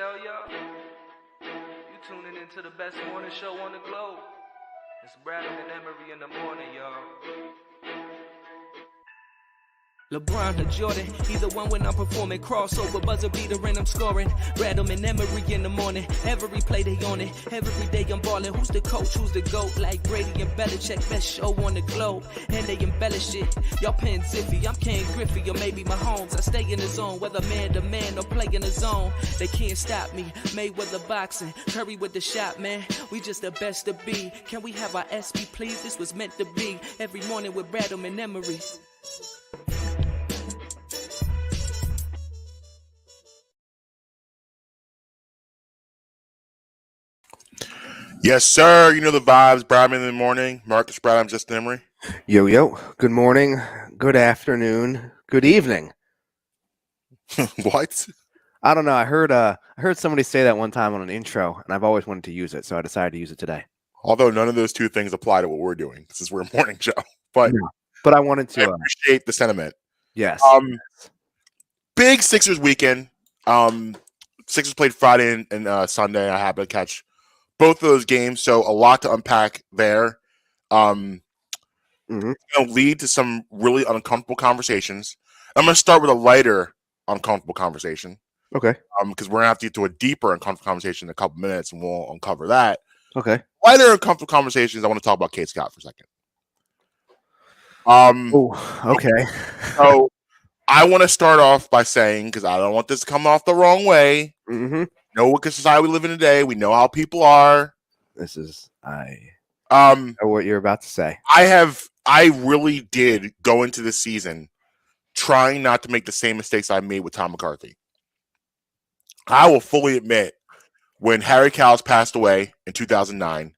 tell y'all? You tuning into the best morning show on the globe. It's Bradham and Emery in the morning, y'all. LeBron or Jordan, either one when I'm performing. Crossover, buzzer beater and I'm scoring. Bradham and Emery in the morning. Every play they on it. Every day I'm balling. Who's the coach? Who's the GOAT? Like Brady and Belichick, best show on the globe. And they embellish it. Y'all paying Ziffy. I'm Ken Griffey or maybe Mahomes. I stay in the zone, whether man to man or play in the zone. They can't stop me. Mayweather boxing. Curry with the shot, man. We just the best to be. Can we have our SP, please? This was meant to be. Every morning with Bradham and Emery. Yes, sir. You know the vibes. Bradham in the morning. Marques, Bradham, Justin, Emery. Yo. Good morning. Good afternoon. Good evening. What? I don't know. I heard somebody say that one time on an intro, and I've always wanted to use it, so I decided to use it today. Although none of those two things apply to what we're doing, since we're a morning show. But I wanted to. I appreciate the sentiment. Yes. Big Sixers weekend. Sixers played Friday and Sunday. I happened to catch both of those games, so a lot to unpack there. It's going to lead to some really uncomfortable conversations. I'm going to start with a lighter uncomfortable conversation. Okay. Because we're going to have to get to a deeper uncomfortable conversation in a couple minutes, and we'll uncover that. Okay. Lighter uncomfortable conversations, I want to talk about Kate Scott for a second. Okay. So I want to start off by saying, because I don't want this to come off the wrong way. Mm-hmm. Know what society we live in today. We know how people are. I know what you're about to say. I really did go into this season trying not to make the same mistakes I made with Tom McCarthy. I will fully admit, when Harry Cowles passed away in 2009,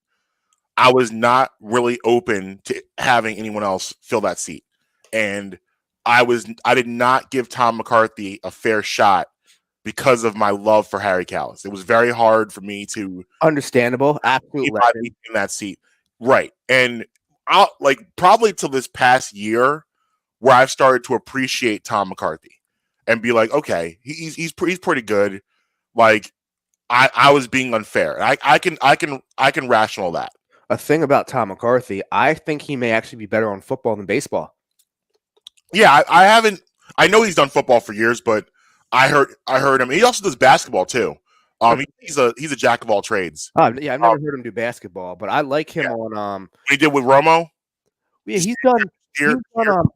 I was not really open to having anyone else fill that seat. And I did not give Tom McCarthy a fair shot because of my love for Harry Cowles. It was very hard for me to understandable, absolutely, in that seat, right? And I'll probably till this past year, where I've started to appreciate Tom McCarthy and be like, okay, he's pretty good. Like I was being unfair. I can rational that. A thing about Tom McCarthy, I think he may actually be better on football than baseball. Yeah, I haven't. I know he's done football for years, but I heard him. He also does basketball too. He's a jack of all trades. Yeah, I've never heard him do basketball, but I like him on he did with Romo. Yeah, he's done.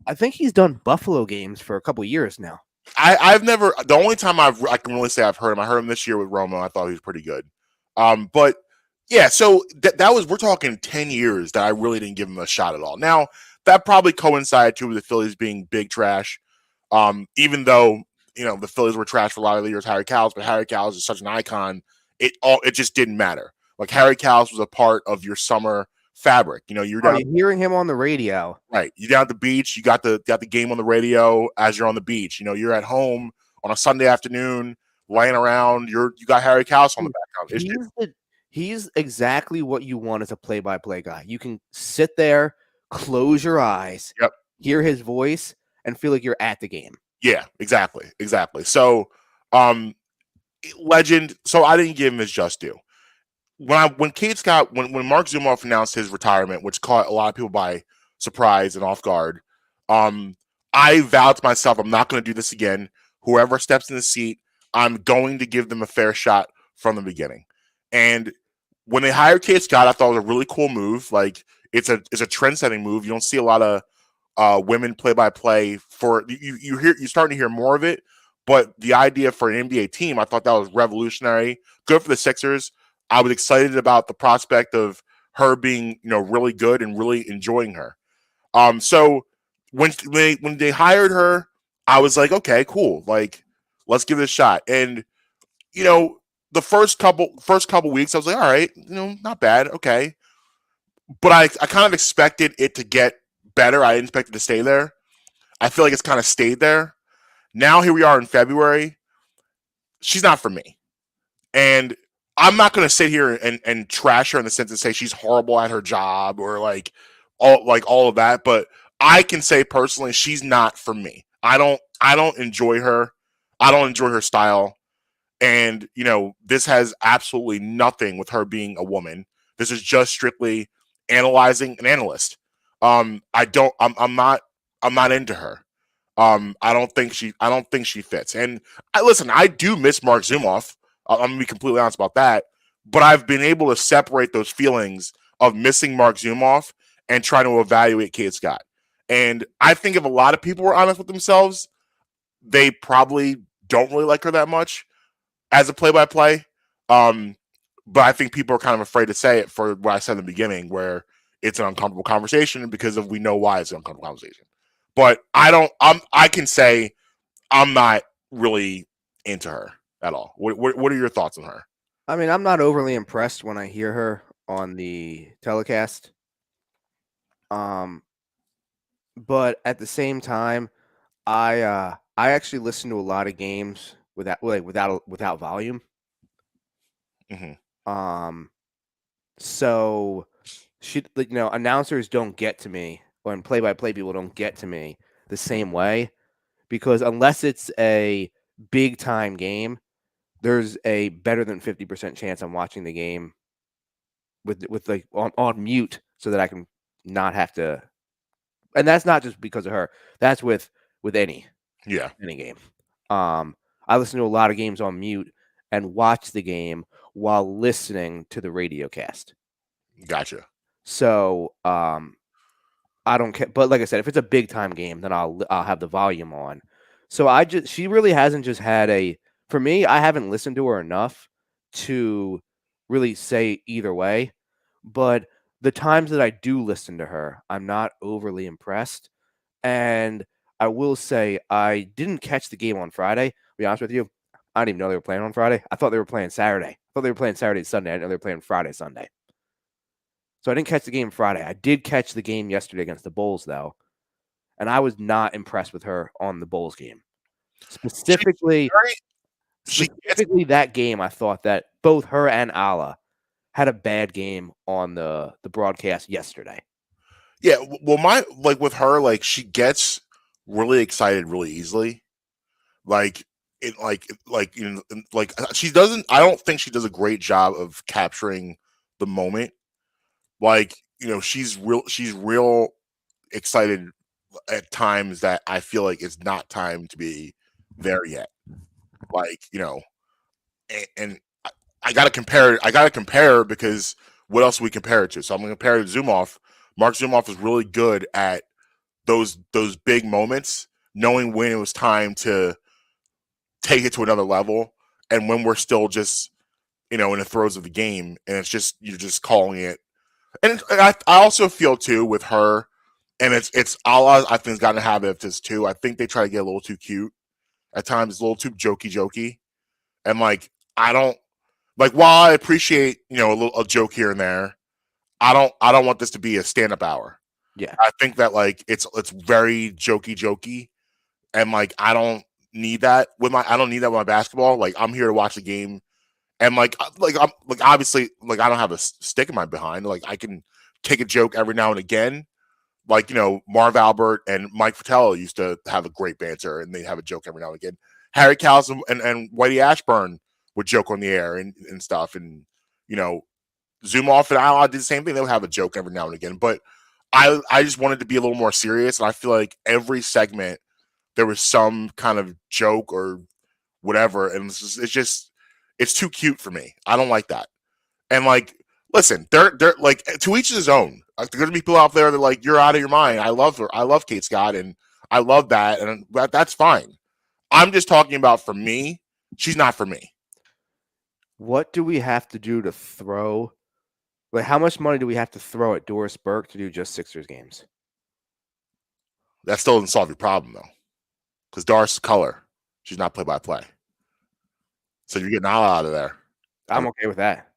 I think he's done Buffalo games for a couple years now. I've never. The only time I can really say I've heard him. I heard him this year with Romo. I thought he was pretty good. But yeah, so that was, we're talking 10 years that I really didn't give him a shot at all. Now that probably coincided too with the Phillies being big trash. Even though the Phillies were trash for a lot of the years, Harry Cowles, but Harry Cowles is such an icon. It just didn't matter. Like Harry Cowles was a part of your summer fabric. You're hearing him on the radio, right? You're down at the beach. You got the game on the radio as you're on the beach. You're at home on a Sunday afternoon, laying around. You got Harry Cowles on the background. He's exactly what you want as a play-by-play guy. You can sit there, close your eyes, hear his voice, and feel like you're at the game. Yeah, exactly. So, legend. So I didn't give him his just due. When Kate Scott, when Mark Zumoff announced his retirement, which caught a lot of people by surprise and off guard, I vowed to myself, I'm not going to do this again. Whoever steps in the seat, I'm going to give them a fair shot from the beginning. And when they hired Kate Scott, I thought it was a really cool move. Like it's a trend-setting move. You don't see a lot of women play-by-play for you're starting to hear more of it. But the idea for an NBA team, I thought that was revolutionary. Good for the Sixers. I was excited about the prospect of her being, really good and really enjoying her. So when they hired her, I was like, okay, cool. Like, let's give it a shot. And the first couple weeks, I was like, all right, not bad, okay. But I kind of expected it to get better. I didn't expect it to stay there. I feel like it's kind of stayed there. Now here we are in February. She's not for me. And I'm not going to sit here and trash her in the sense to say she's horrible at her job or all of that. But I can say personally, she's not for me. I don't enjoy her. I don't enjoy her style. And, this has absolutely nothing with her being a woman. This is just strictly analyzing an analyst. I'm not into her. I don't think she fits. And I do miss Mark Zumoff. I'm gonna be completely honest about that. But I've been able to separate those feelings of missing Mark Zumoff and trying to evaluate Kate Scott. And I think if a lot of people were honest with themselves, they probably don't really like her that much as a play-by-play. But I think people are kind of afraid to say it for what I said in the beginning, where it's an uncomfortable conversation because we know why it's an uncomfortable conversation. But I can say I'm not really into her at all. What are your thoughts on her? I mean, I'm not overly impressed when I hear her on the telecast. But at the same time, I actually listen to a lot of games without volume. Mm-hmm. So announcers don't get to me, and play-by-play people don't get to me the same way, because unless it's a big time game, there's a better than 50% chance I'm watching the game with on mute so that I can not have to. And that's not just because of her. That's with any game. I listen to a lot of games on mute and watch the game while listening to the radio cast. Gotcha. So I don't care. But like I said, if it's a big time game, then I'll have the volume on. So she really hasn't just had for me, I haven't listened to her enough to really say either way. But the times that I do listen to her, I'm not overly impressed. And I will say I didn't catch the game on Friday. To be honest with you, I didn't even know they were playing on Friday. I thought they were playing Saturday. I thought they were playing Saturday and Sunday. I didn't know they were playing Friday, Sunday. So I didn't catch the game Friday. I did catch the game yesterday against the Bulls, though. And I was not impressed with her on the Bulls game. Specifically that game, I thought that both her and Ala had a bad game on the broadcast yesterday. Yeah, well, with her, she gets really excited really easily. She doesn't. I don't think she does a great job of capturing the moment. She's real excited at times that I feel like it's not time to be there yet. And I gotta compare. I gotta compare because what else do we compare it to? So I'm gonna compare it to Zumoff. Mark Zumoff is really good at those big moments, knowing when it was time to take it to another level, and when we're still just in the throes of the game, and it's you're just calling it. And I also feel too with her, and it's Ala. I think has gotten a habit of this too. I think they try to get a little too cute at times. It's a little too jokey, and I don't while I appreciate a joke here and there, I don't want this to be a stand-up hour. Yeah, I think that it's very jokey, and I don't need that with my basketball. I'm here to watch the game, and I'm obviously I don't have a stick in my behind. I can take a joke every now and again. Marv Albert and Mike Fratello used to have a great banter, and they'd have a joke every now and again. Harry Cowles and Whitey Ashburn would joke on the air and stuff, and Zumoff and Ala did the same thing. They would have a joke every now and again, but I just wanted to be a little more serious, and I feel like every segment there was some kind of joke or whatever, and it's too cute for me. I don't like that. And listen, they're to each his own. There's gonna be people out there that you're out of your mind. I love her. I love Kate Scott, and I love that, and that's fine. I'm just talking about for me. She's not for me. What do we have to do to throw? How much money do we have to throw at Doris Burke to do just Sixers games? That still doesn't solve your problem, though. Because Doris is color. She's not play-by-play. So you're getting Ala out of there. I'm okay with that.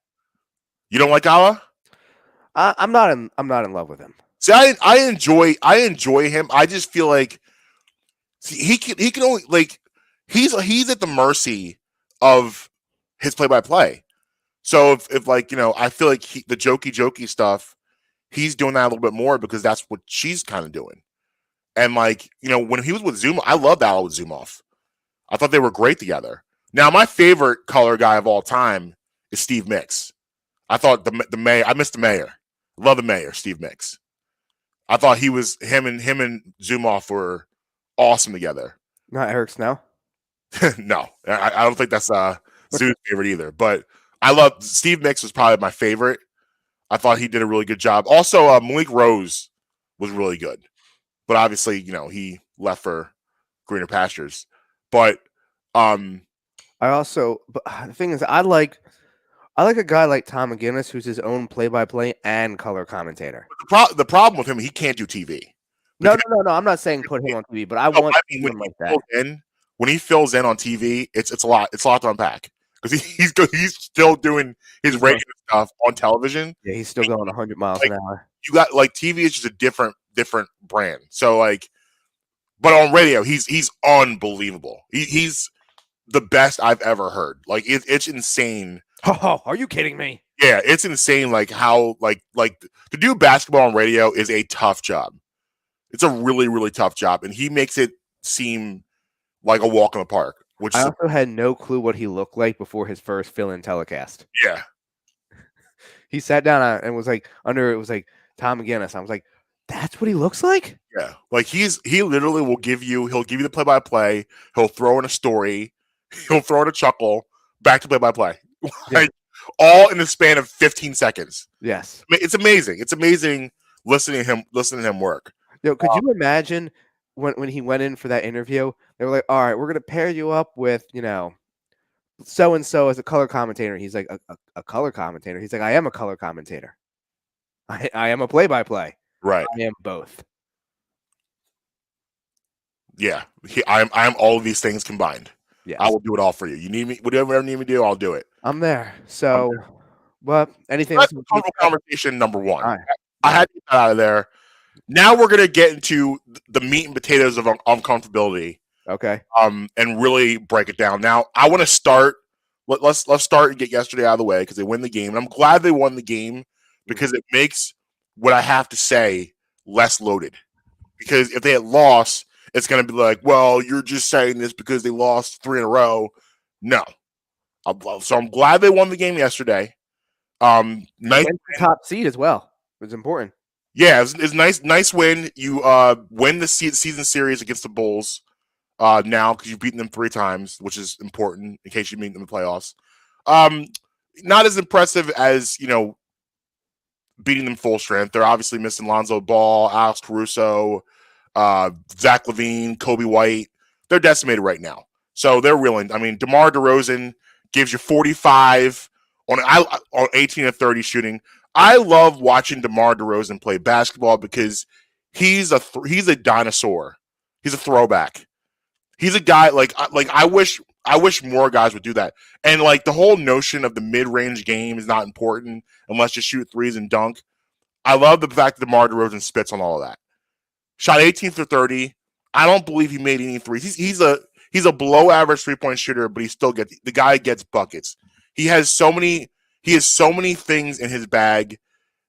You don't like Ala? I'm not in love with him. See, I enjoy him. I just feel like he can only he's at the mercy of his play-by-play. So if I feel like the jokey stuff, he's doing that a little bit more because that's what she's kind of doing. And when he was with Zumoff, I loved Ala with Zumoff. I thought they were great together. Now, my favorite color guy of all time is Steve Mix. I thought the mayor. I missed the mayor. Love the mayor, Steve Mix. I thought him and Zumoff were awesome together. Not Eric Snell. No, I don't think that's Zoo's favorite either. But I love Steve Mix was probably my favorite. I thought he did a really good job. Also, Malik Rose was really good, but obviously, he left for greener pastures. But but the thing is, I like a guy like Tom McGinnis, who's his own play-by-play and color commentator. the problem with him, he can't do TV. No. I'm not saying put him on TV, but I want him like that. When he fills in on TV, it's a lot. It's a lot to unpack because he's still doing his radio stuff on television. Yeah, he's still going 100 miles an hour. You got TV is just a different brand. So but on radio, he's unbelievable. He's the best I've ever heard. It's insane. Oh, are you kidding me? Yeah, it's insane. How to do basketball on radio is a tough job. It's a really, really tough job, and he makes it seem like a walk in the park. Which I also had no clue what he looked like before his first fill-in telecast. Yeah, he sat down and was like it was like Tom McGinnis. I was like, that's what he looks like. Yeah, he literally will give you the play-by-play. He'll throw in a story. He'll throw in a chuckle. Back to play-by-play. All in the span of 15 seconds. Yes, it's amazing. It's amazing listening to him work. Yo, could you imagine when he went in for that interview? They were like, "All right, we're gonna pair you up with so and so as a color commentator." He's like, "A color commentator." He's like, "I am a color commentator. I am a play-by-play. Right. I am both." Yeah, I'm all of these things combined. Yes. I will do it all for you. You need me, whatever you need me to do, I'll do it. I'm there. So, well, anything else? Conversation number one. Right. I had to get that out of there. Now we're gonna get into the meat and potatoes of uncomfortability. Okay. And really break it down. Now I want to start. Let's start and get yesterday out of the way because they win the game, and I'm glad they won the game because it makes what I have to say less loaded. Because if they had lost, it's going to be like, well, you're just saying this because they lost 3 in a row. No. So I'm glad they won the game yesterday. Nice top seed as well. It was important. Yeah, it's nice win. You win the season series against the Bulls now because you've beaten them 3 times, which is important in case you meet them in the playoffs. Not as impressive as, beating them full strength. They're obviously missing Lonzo Ball, Alex Caruso, Zach LaVine, Kobe White. They're decimated right now. So they're reeling. I mean, DeMar DeRozan gives you 45 on 18 of 30 shooting. I love watching DeMar DeRozan play basketball because he's a dinosaur. He's a throwback. He's a guy I wish more guys would do that. And the whole notion of the mid-range game is not important unless you shoot threes and dunk. I love the fact that DeMar DeRozan spits on all of that. Shot 18 for 30. I don't believe he made any threes. He's a below average 3-point shooter, but the guy gets buckets. He has so many things in his bag,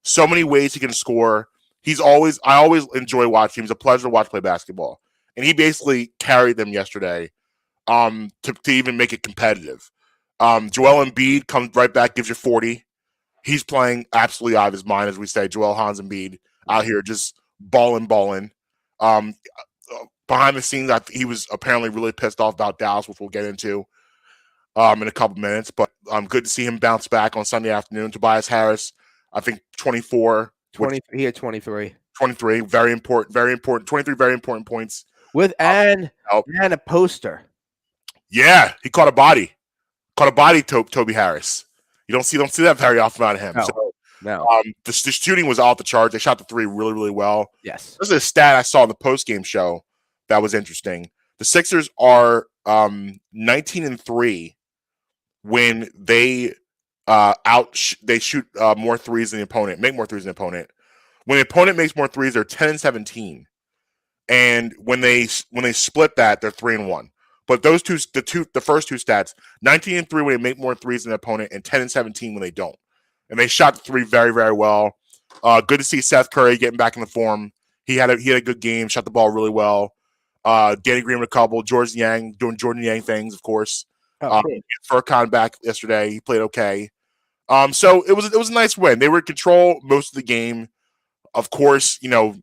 so many ways he can score. I always enjoy watching him. It's a pleasure to watch play basketball. And he basically carried them yesterday to even make it competitive. Joel Embiid comes right back, gives you 40. He's playing absolutely out of his mind, as we say. Joel Hans Embiid out here just balling. Behind the scenes, he was apparently really pissed off about Dallas, which we'll get into in a couple minutes. But good to see him bounce back on Sunday afternoon. Tobias Harris, I think 24. He had 23. 23, very important. 23 very important points. With and a poster. Yeah, he caught a body. Toby Harris. You don't see that very often out of him. No. The shooting was off the charts. They shot the 3 really, really well. Yes. This is a stat I saw in the post-game show that was interesting. The Sixers are 19-3 when they they shoot more threes than the opponent, make more threes than the opponent. When the opponent makes more threes, they're 10-17. And when they split that, they're 3-1. But those the first 2 stats, 19-3 when they make more threes than the opponent, and 10-17 when they don't. And they shot the 3 very, very well. Good to see Seth Curry getting back in the form. He had a good game, shot the ball really well. Danny Green with a couple, Jordan Yang doing Jordan Yang things, of course. Oh, good. Furkan back yesterday. He played okay. So it was a nice win. They were in control most of the game. Of course, no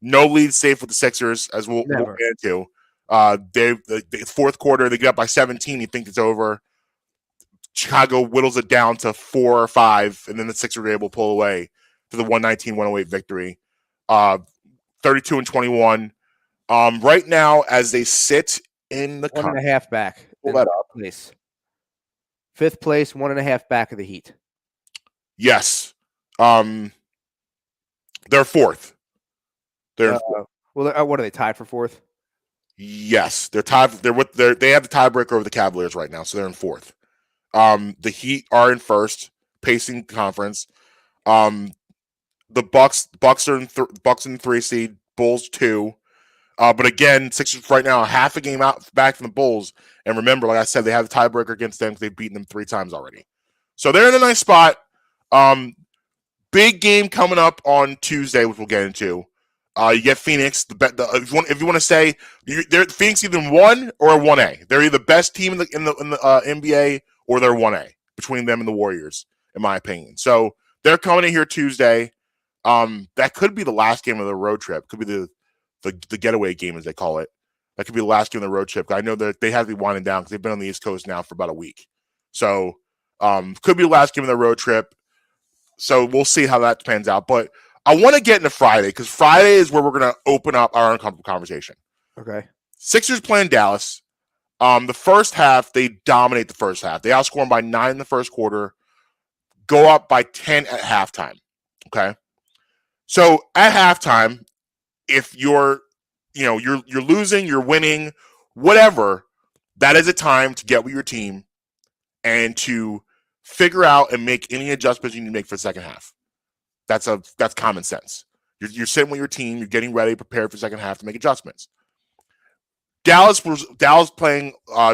lead safe with the Sixers, as we'll get into. The fourth quarter, they get up by 17. You think it's over. Chicago whittles it down to 4 or 5, and then the Sixers are able to pull away to the 119-108 victory. 32-21. Right now, as they sit in the 1.5 back. Pull that up. Place. 5th place, 1.5 back of the Heat. Yes. They're 4th. They're well. What are they tied for 4th? Yes, they're tied. They have the tiebreaker over the Cavaliers right now, so they're in 4th. The Heat are in 1st, pacing conference. The Bucks are in 3 seed, Bulls 2. But again, Sixers right now half a game out back from the Bulls. And remember, like I said, they have the tiebreaker against them because they've beaten them 3 times already. So they're in a nice spot. Big game coming up on Tuesday, which we'll get into. You get Phoenix. If you want to say they're Phoenix either 1 or 1A. They're either the best team in the NBA or they're 1A between them and the Warriors, in my opinion. So they're coming in here Tuesday. That could be the last game of the road trip. Could be the getaway game, as they call it. That could be the last game of the road trip. I know that they have to be winding down because they've been on the East Coast now for about a week. So could be the last game of the road trip. So we'll see how that pans out. But I want to get into Friday because Friday is where we're going to open up our uncomfortable conversation. Okay. Sixers playing Dallas. The first half, they dominate the first half. They outscore them by 9 in the first quarter, go up by 10 at halftime. Okay. So at halftime, if you're losing, you're winning, whatever, that is a time to get with your team and to figure out and make any adjustments you need to make for the second half. That's common sense. You're sitting with your team, you're getting ready, prepared for the second half to make adjustments. Dallas playing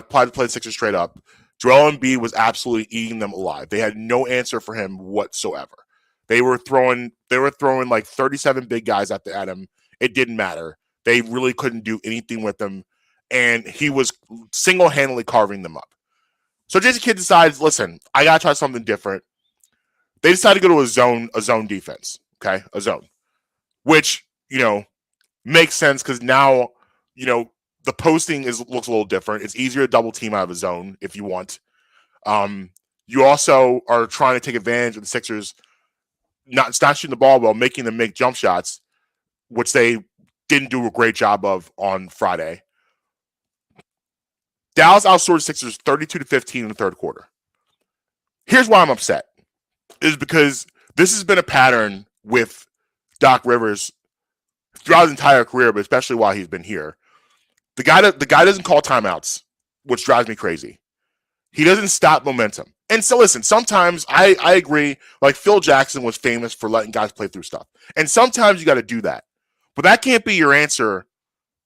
played Sixers straight up. Joel Embiid was absolutely eating them alive. They had no answer for him whatsoever. They were throwing like 37 big guys at him. It didn't matter. They really couldn't do anything with him, and he was single-handedly carving them up. So Jason Kidd decides, listen, I gotta try something different. They decided to go to a zone defense. Okay, a zone, which makes sense because now the posting looks a little different. It's easier to double team out of a zone if you want. You also are trying to take advantage of the Sixers not shooting the ball well, making them make jump shots, which they didn't do a great job of on Friday. Dallas outscored the Sixers 32-15 in the third quarter. Here's why I'm upset. Is because this has been a pattern with Doc Rivers throughout his entire career, but especially while he's been here. The guy doesn't call timeouts, which drives me crazy. He doesn't stop momentum. And so listen, sometimes I agree, like Phil Jackson was famous for letting guys play through stuff. And sometimes you got to do that. But that can't be your answer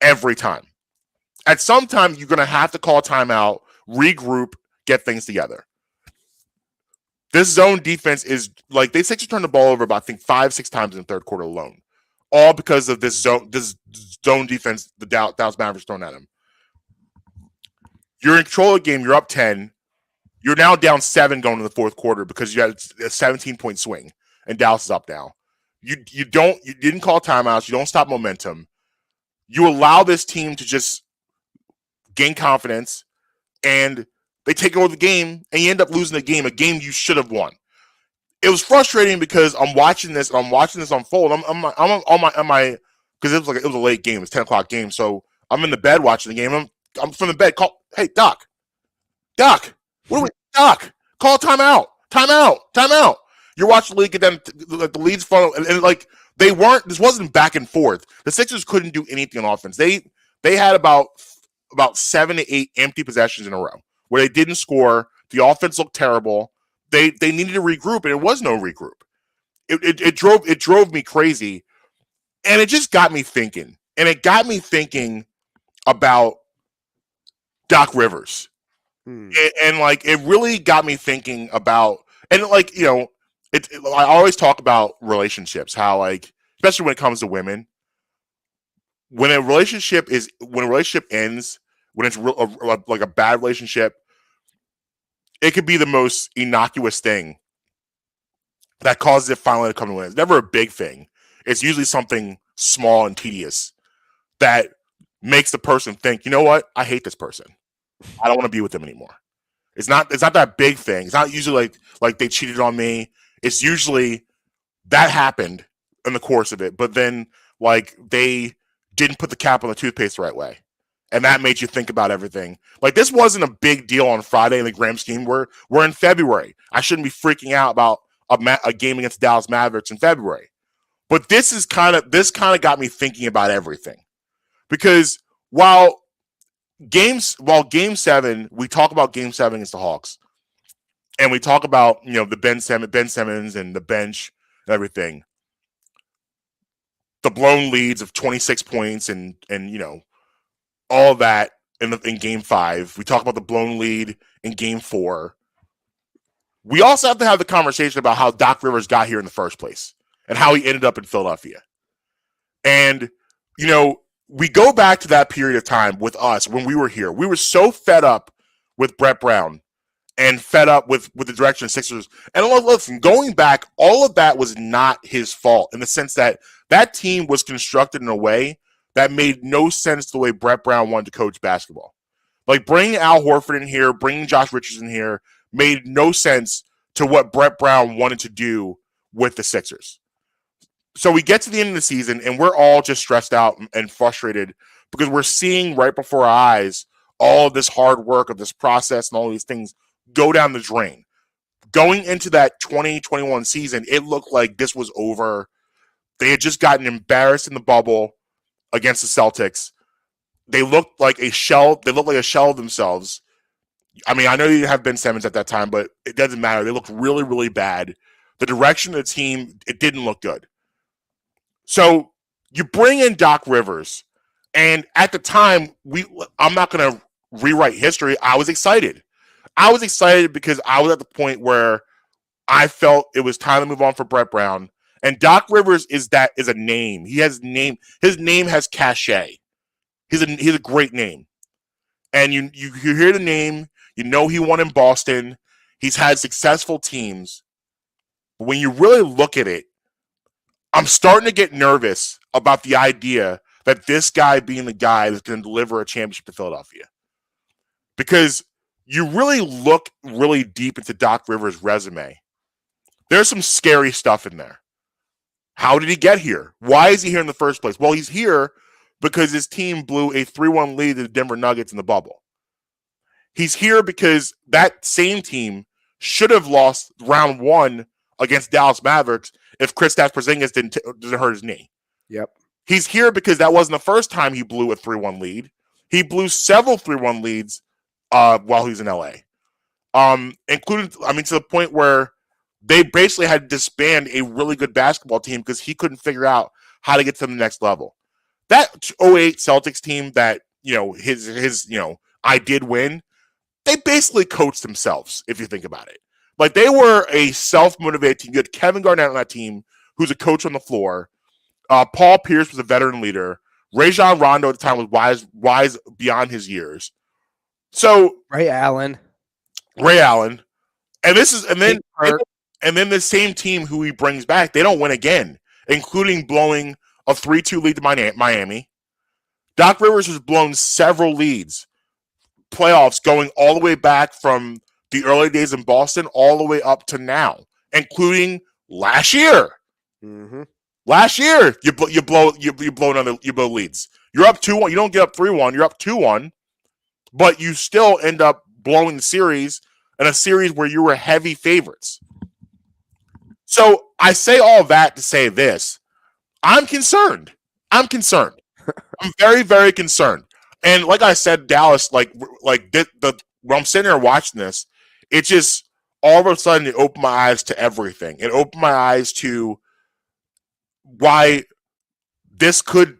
every time. At some time, you're going to have to call a timeout, regroup, get things together. This zone defense is like they Sixers turned the ball over about, I think, 5-6 times in the third quarter alone. All because of this zone defense the Dallas Mavericks throwing at him. You're in control of the game. You're up 10. You're now down 7 going to the fourth quarter because you had a 17-point swing, and Dallas is up now. You didn't call timeouts. You don't stop momentum. You allow this team to just gain confidence, and they take over the game, and you end up losing a game you should have won. It was frustrating because I'm watching this unfold. I'm on my because it was a late game. It's 10 o'clock game, so I'm in the bed watching the game. I'm from the bed. Hey, Doc, what are we? Doc, call timeout. You're watching the league get them the leads funnel, and like they weren't. This wasn't back and forth. The Sixers couldn't do anything on offense. They had about 7 to 8 empty possessions in a row where they didn't score. The offense looked terrible. They needed to regroup, and there was no regroup. It drove me crazy, and it just got me thinking. And it got me thinking about Doc Rivers, and like it really got me thinking about. And like I always talk about relationships, how like especially when it comes to women, when a relationship ends, when it's like a bad relationship. it could be the most innocuous thing that causes it finally to come to an end. It's never a big thing. It's usually something small and tedious that makes the person think, you know what? I hate this person. I don't want to be with them anymore. It's not that big thing. It's not usually like they cheated on me. It's usually that happened in the course of it, but then like they didn't put the cap on the toothpaste the right way. And that made you think about everything. Like this wasn't a big deal on Friday in the grand scheme. We're in February. I shouldn't be freaking out about a game against Dallas Mavericks in February. But this kind of got me thinking about everything. Because while game 7, we talk about game 7 against the Hawks. And we talk about, the Ben Simmons and the bench and everything. The blown leads of 26 points and all that in game 5. We talk about the blown lead in game 4. We also have to have the conversation about how Doc Rivers got here in the first place and how he ended up in Philadelphia. And, we go back to that period of time with us when we were here. We were so fed up with Brett Brown and fed up with the direction of Sixers. And listen, going back, all of that was not his fault in the sense that team was constructed in a way that made no sense the way Brett Brown wanted to coach basketball. Like bringing Al Horford in here, bringing Josh Richardson here made no sense to what Brett Brown wanted to do with the Sixers. So we get to the end of the season and we're all just stressed out and frustrated because we're seeing right before our eyes all of this hard work of this process and all these things go down the drain. Going into that 2021 season, it looked like this was over. They had just gotten embarrassed in the bubble against the Celtics. They looked like a shell. They looked like a shell of themselves. I mean, I know you didn't have Ben Simmons at that time, but it doesn't matter. They looked really, really bad. The direction of the team, it didn't look good. So you bring in Doc Rivers, and at the time, I'm not going to rewrite history. I was excited. I was excited because I was at the point where I felt it was time to move on for Brett Brown. And Doc Rivers is a name. He has name. His name has cachet. He's a great name. And you hear the name, he won in Boston. He's had successful teams. But when you really look at it, I'm starting to get nervous about the idea that this guy being the guy that's going to deliver a championship to Philadelphia. Because you really look really deep into Doc Rivers' resume. There's some scary stuff in there. How did he get here? Why is he here in the first place? Well, he's here because his team blew a 3-1 lead to the Denver Nuggets in the bubble. He's here because that same team should have lost round 1 against Dallas Mavericks if Kristaps Porzingis didn't hurt his knee. Yep. He's here because that wasn't the first time he blew a 3-1 lead. He blew several 3-1 leads while he was in LA. Including, to the point where they basically had to disband a really good basketball team because he couldn't figure out how to get to the next level. That 08 Celtics team that, I did win, they basically coached themselves, if you think about it. Like, they were a self-motivated team. You had Kevin Garnett on that team, who's a coach on the floor. Paul Pierce was a veteran leader. Rajon Rondo at the time was wise beyond his years. So Ray Allen. And then the same team who he brings back, they don't win again, including blowing a 3-2 lead to Miami. Doc Rivers has blown several leads, playoffs going all the way back from the early days in Boston all the way up to now, including last year. Mm-hmm. Last year, you blow leads. You're up 2-1. You don't get up 3-1. You're up 2-1, but you still end up blowing the series in a series where you were heavy favorites. So I say all that to say this. I'm concerned. I'm very, very concerned. And like I said, Dallas, when I'm sitting there watching this, it just all of a sudden it opened my eyes to everything. It opened my eyes to why this could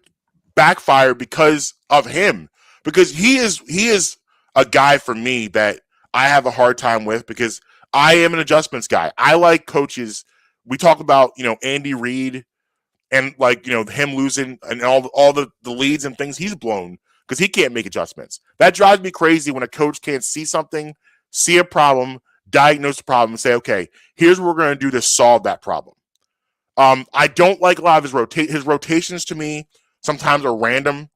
backfire because of him. Because he is a guy for me that I have a hard time with because I am an adjustments guy. I like coaches. We talk about, Andy Reid and him losing and all the leads and things he's blown because he can't make adjustments. That drives me crazy when a coach can't see something, see a problem, diagnose the problem and say, okay, here's what we're going to do to solve that problem. I don't like a lot of his rotations to me sometimes are random.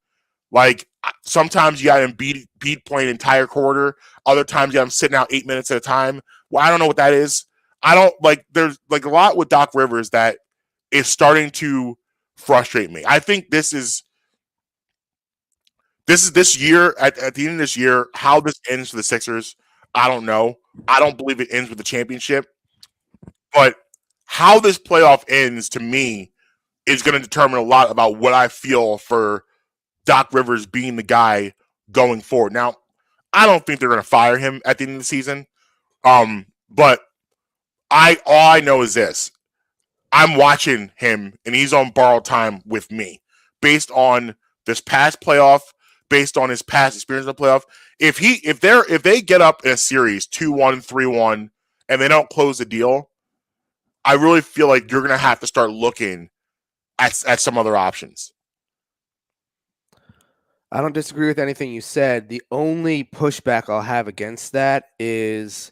Like sometimes you got him beat playing entire quarter. Other times you got him sitting out 8 minutes at a time. Well, I don't know what that is. I don't like. There's like a lot with Doc Rivers that is starting to frustrate me. I think this is this year at the end of this year. How this ends for the Sixers, I don't know. I don't believe it ends with the championship, but how this playoff ends to me is going to determine a lot about what I feel for Doc Rivers being the guy going forward. Now, I don't think they're going to fire him at the end of the season. But all I know is this. I'm watching him and he's on borrowed time with me based on this past playoff, based on his past experience in the playoff. If they get up in a series 2-1, 3-1, and they don't close the deal, I really feel like you're going to have to start looking at some other options. I don't disagree with anything you said. The only pushback I'll have against that is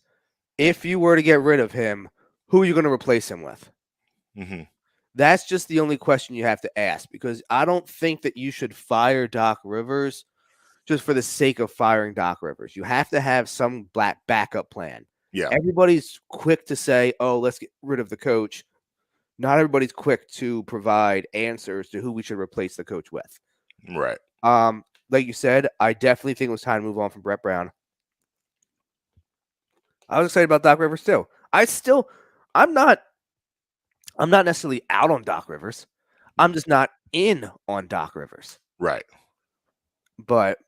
if you were to get rid of him, who are you going to replace him with? Mm-hmm. That's just the only question you have to ask, because I don't think that you should fire Doc Rivers just for the sake of firing Doc Rivers. You have to have some backup plan. Yeah. Everybody's quick to say, oh, let's get rid of the coach. Not everybody's quick to provide answers to who we should replace the coach with. Right. Like you said, I definitely think it was time to move on from Brett Brown. I was excited about Doc Rivers too. I'm not necessarily out on Doc Rivers. I'm just not in on Doc Rivers. Right. But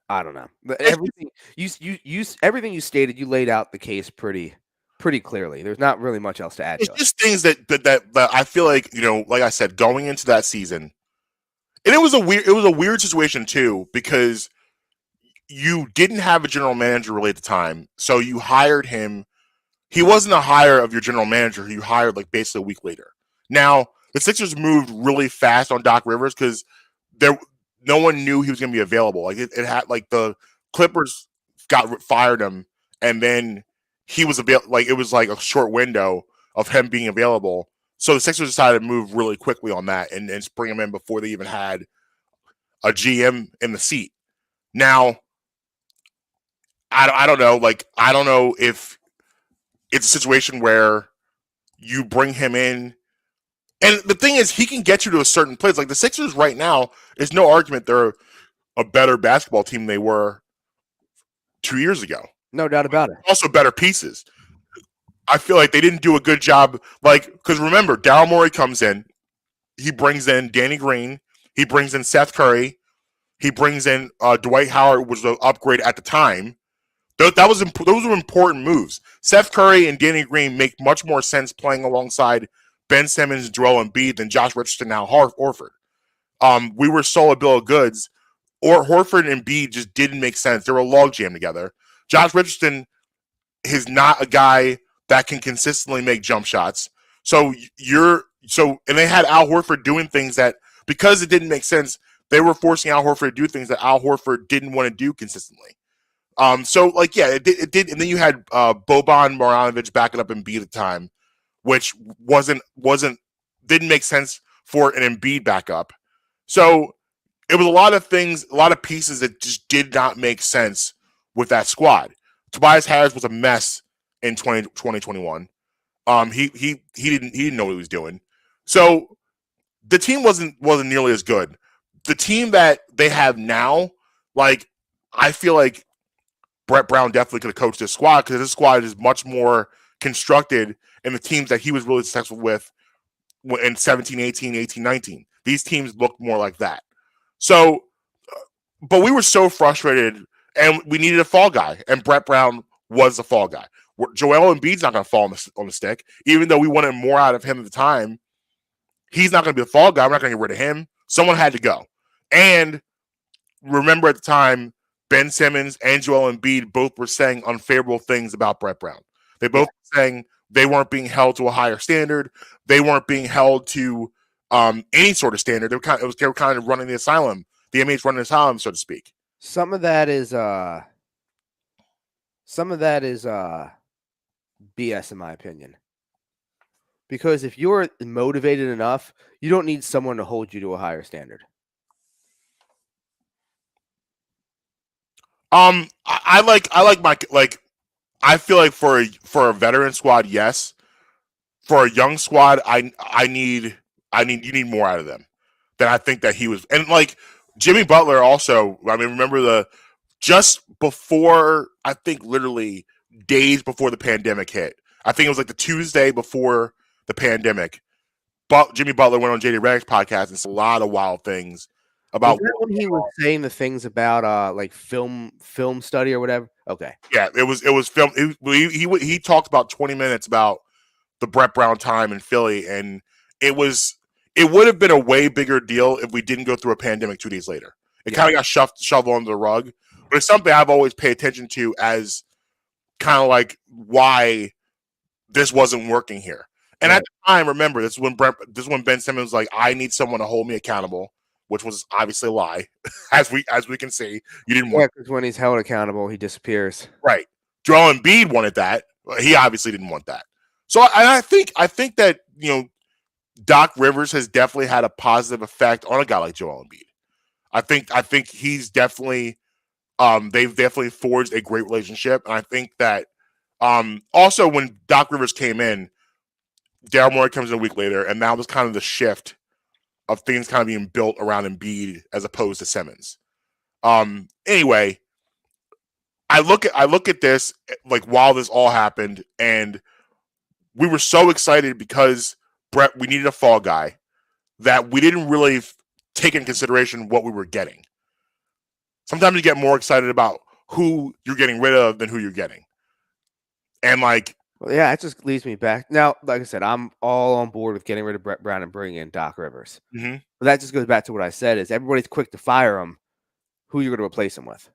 I don't know. Everything everything you stated, you laid out the case pretty clearly. There's not really much else to add. It's just things that I feel like, like I said, going into that season, and it was a weird situation too, because you didn't have a general manager really at the time, so you hired him. He wasn't a hire of your general manager. You hired like basically a week later. Now the Sixers moved really fast on Doc Rivers because no one knew he was going to be available. Like it had like the Clippers fired him, and then he was available. Like it was like a short window of him being available. So the Sixers decided to move really quickly on that and bring him in before they even had a GM in the seat. Now, I don't know. Like I don't know if it's a situation where you bring him in. And the thing is, he can get you to a certain place. Like the Sixers right now, there's no argument they're a better basketball team than they were 2 years ago. No doubt about it. Also better pieces. I feel like they didn't do a good job. Like, because remember, Daryl Morey comes in. He brings in Danny Green. He brings in Seth Curry. He brings in Dwight Howard, was an upgrade at the time. Those were important moves. Seth Curry and Danny Green make much more sense playing alongside Ben Simmons and Joel Embiid than Josh Richardson now Horford. We were sold a bill of goods, or Horford and Embiid just didn't make sense. They were a logjam together. Josh Richardson is not a guy that can consistently make jump shots. And they had Al Horford doing things that, because it didn't make sense, they were forcing Al Horford to do things that Al Horford didn't want to do consistently. It did. And then you had Boban Marjanovic backing up Embiid at the time, which didn't make sense for an Embiid backup. So it was a lot of things, a lot of pieces that just did not make sense with that squad. Tobias Harris was a mess in 2021. He didn't know what he was doing. So the team wasn't nearly as good. The team that they have now, like, I feel like Brett Brown definitely could have coached this squad, because this squad is much more constructed in the teams that he was really successful with in 17, 18, 18, 19. These teams looked more like that. So, but we were so frustrated, and we needed a fall guy, and Brett Brown was the fall guy. Joel Embiid's not going to fall on the stick, even though we wanted more out of him at the time. He's not going to be the fall guy. We're not going to get rid of him. Someone had to go. And remember at the time, Ben Simmons and Joel Embiid both were saying unfavorable things about Brett Brown. They both were saying they weren't being held to a higher standard. They weren't being held to any sort of standard. They were kind of running the asylum. The inmates running the asylum, so to speak. Some of that is Some of that is BS in my opinion. Because if you're motivated enough, you don't need someone to hold you to a higher standard. I like my like. I feel like for a veteran squad, yes. For a young squad, I need you need more out of them than I think that he was. And like Jimmy Butler also. I mean, remember just before, I think literally days before the pandemic hit. I think it was like the Tuesday before the pandemic. But Jimmy Butler went on JD Redick's podcast and said a lot of wild things about. Was that when he was saying the things about like film study or whatever? Okay. Yeah, it was film. He talked about 20 minutes about the Brett Brown time in Philly, and it would have been a way bigger deal if we didn't go through a pandemic 2 days later. It kind of got shoveled under the rug, but it's something I've always paid attention to as kind of like why this wasn't working here. And at the time, remember, this is when Ben Simmons was like, I need someone to hold me accountable, which was obviously a lie, as we can see. You didn't want. Because when he's held accountable, he disappears. Right. Joel Embiid wanted that. He obviously didn't want that. So I think that, Doc Rivers has definitely had a positive effect on a guy like Joel Embiid. I think he's definitely they've definitely forged a great relationship. And I think that also when Doc Rivers came in, Daryl Morey comes in a week later, and that was kind of the shift of things kind of being built around Embiid as opposed to Simmons. Anyway, I look at this like while this all happened, and we were so excited because we needed a fall guy that we didn't really take in consideration what we were getting. Sometimes you get more excited about who you're getting rid of than who you're getting. And like, well, yeah, it just leads me back. Now, like I said, I'm all on board with getting rid of Brett Brown and bringing in Doc Rivers. mm-hmm. But that just goes back to what I said: is everybody's quick to fire him. Who you're going to replace him with?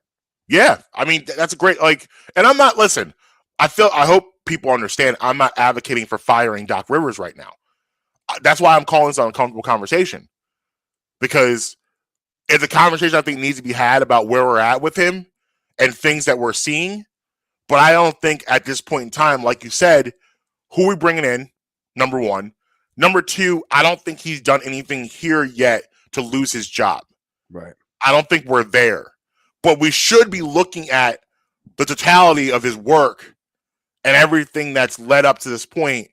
Yeah, I mean that's a great and I'm not. Listen, I hope people understand. I'm not advocating for firing Doc Rivers right now. That's why I'm calling this an uncomfortable conversation, because it's a conversation I think needs to be had about where we're at with him and things that we're seeing. But I don't think at this point in time, like you said, who are we bringing in? Number one. Number two, I don't think he's done anything here yet to lose his job. Right. I don't think we're there. But we should be looking at the totality of his work and everything that's led up to this point.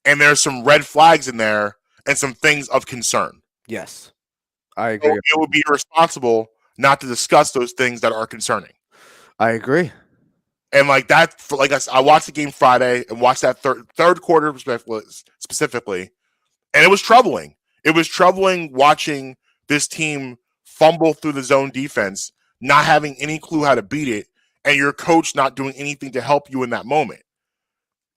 And there's some red flags in there and some things of concern. Yes, I agree. So it would be irresponsible not to discuss those things that are concerning. I agree. And like that, like I watched the game Friday and watched that third quarter specifically, and it was troubling. It was troubling watching this team fumble through the zone defense, not having any clue how to beat it, and your coach not doing anything to help you in that moment.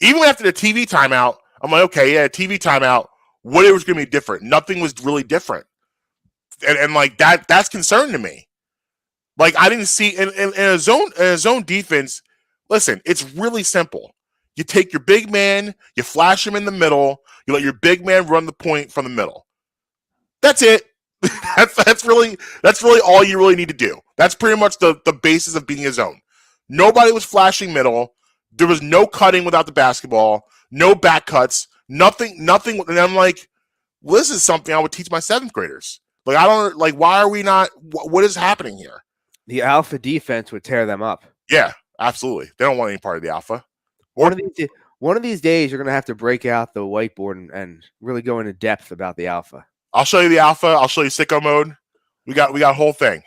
Even after the TV timeout, I'm like, okay, yeah, TV timeout. What it was going to be different? Nothing was really different, and like that's concerning to me. Like I didn't see in a zone defense. Listen, it's really simple. You take your big man, you flash him in the middle, you let your big man run the point from the middle. That's it. that's really all you really need to do. That's pretty much the basis of beating a zone. Nobody was flashing middle. There was no cutting without the basketball, no back cuts, nothing. And I'm like, well, this is something I would teach my 7th graders. Like, I don't like, why are we not, what is happening here? The alpha defense would tear them up. Yeah, absolutely. They don't want any part of the alpha. One of these days, you're going to have to break out the whiteboard and really go into depth about the alpha. I'll show you the alpha. I'll show you sicko mode. We got a whole thing.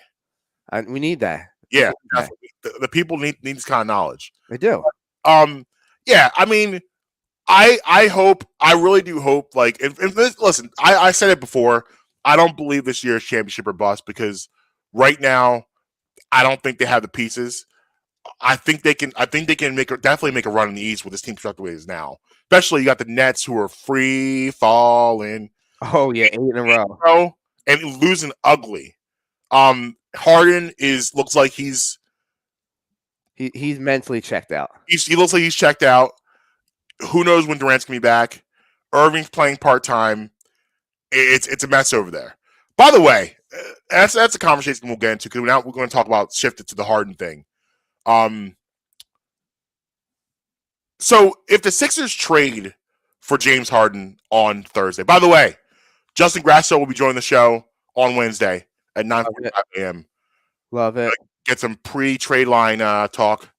We need that. Yeah, definitely. The people need this kind of knowledge. They do. Yeah. I mean, I really do hope. Like, listen, I said it before. I don't believe this year's championship or bust, because right now, I don't think they have the pieces. I think they can definitely make a run in the East with this team constructed the way it is now. Especially you got the Nets, who are free falling. Oh yeah, 8 in a row. And losing ugly. Harden looks like he's mentally checked out. He looks like he's checked out. Who knows when Durant's gonna be back? Irving's playing part-time. It's a mess over there. By the way, that's a conversation we'll get into, because now we're going to talk about shifted to the Harden thing. So if the Sixers trade for James Harden on Thursday, by the way, Justin Grasso will be joining the show on Wednesday at 9:45 a.m. Love it. Get some pre-trade line talk,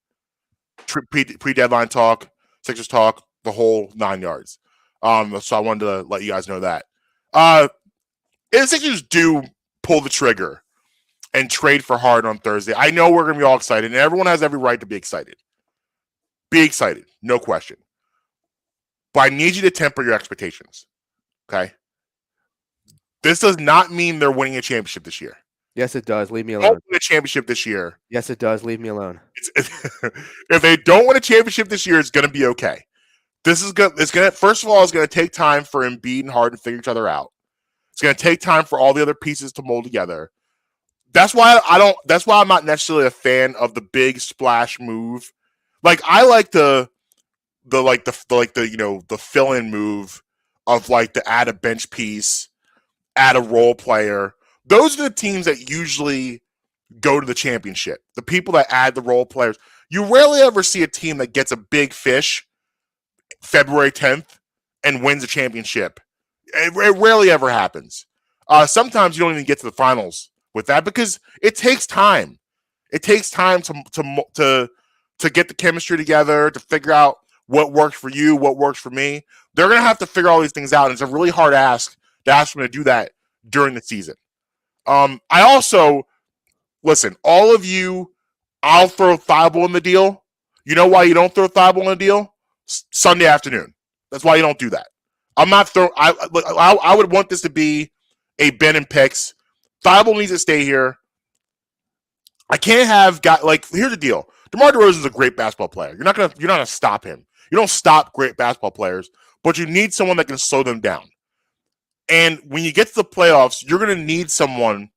pre-deadline talk, Sixers talk, the whole 9 yards. So I wanted to let you guys know that. If the Sixers do pull the trigger and trade for Harden on Thursday, I know we're going to be all excited, and everyone has every right to be excited. Be excited, no question. But I need you to temper your expectations, okay? This does not mean they're winning a championship this year. Yes, it does. Leave me They alone. don't win a championship this year. Yes, it does. Leave me alone. If they don't win a championship this year, it's going to be okay. This is good. It's going to, first of all, it's going to take time for Embiid and Harden to figure each other out. It's going to take time for all the other pieces to mold together. That's why I'm not necessarily a fan of the big splash move. Like I like the fill-in move of like to add a bench piece, add a role player. Those are the teams that usually go to the championship. The people that add the role players. You rarely ever see a team that gets a big fish February 10th and wins a championship. It rarely ever happens. Sometimes you don't even get to the finals with that because it takes time. It takes time to get the chemistry together, to figure out what works for you, what works for me. They're going to have to figure all these things out, and it's a really hard ask to ask them to do that during the season. I also, listen, all of you, I'll throw Thibault in the deal. You know why you don't throw Thibault in the deal? Sunday afternoon. That's why you don't do that. I'm not throwing. I would want this to be a Ben and picks. Thibault needs to stay here. I can't have here's the deal. DeMar DeRozan is a great basketball player. You're not gonna stop him. You don't stop great basketball players, but you need someone that can slow them down. And when you get to the playoffs, you're going to need someone,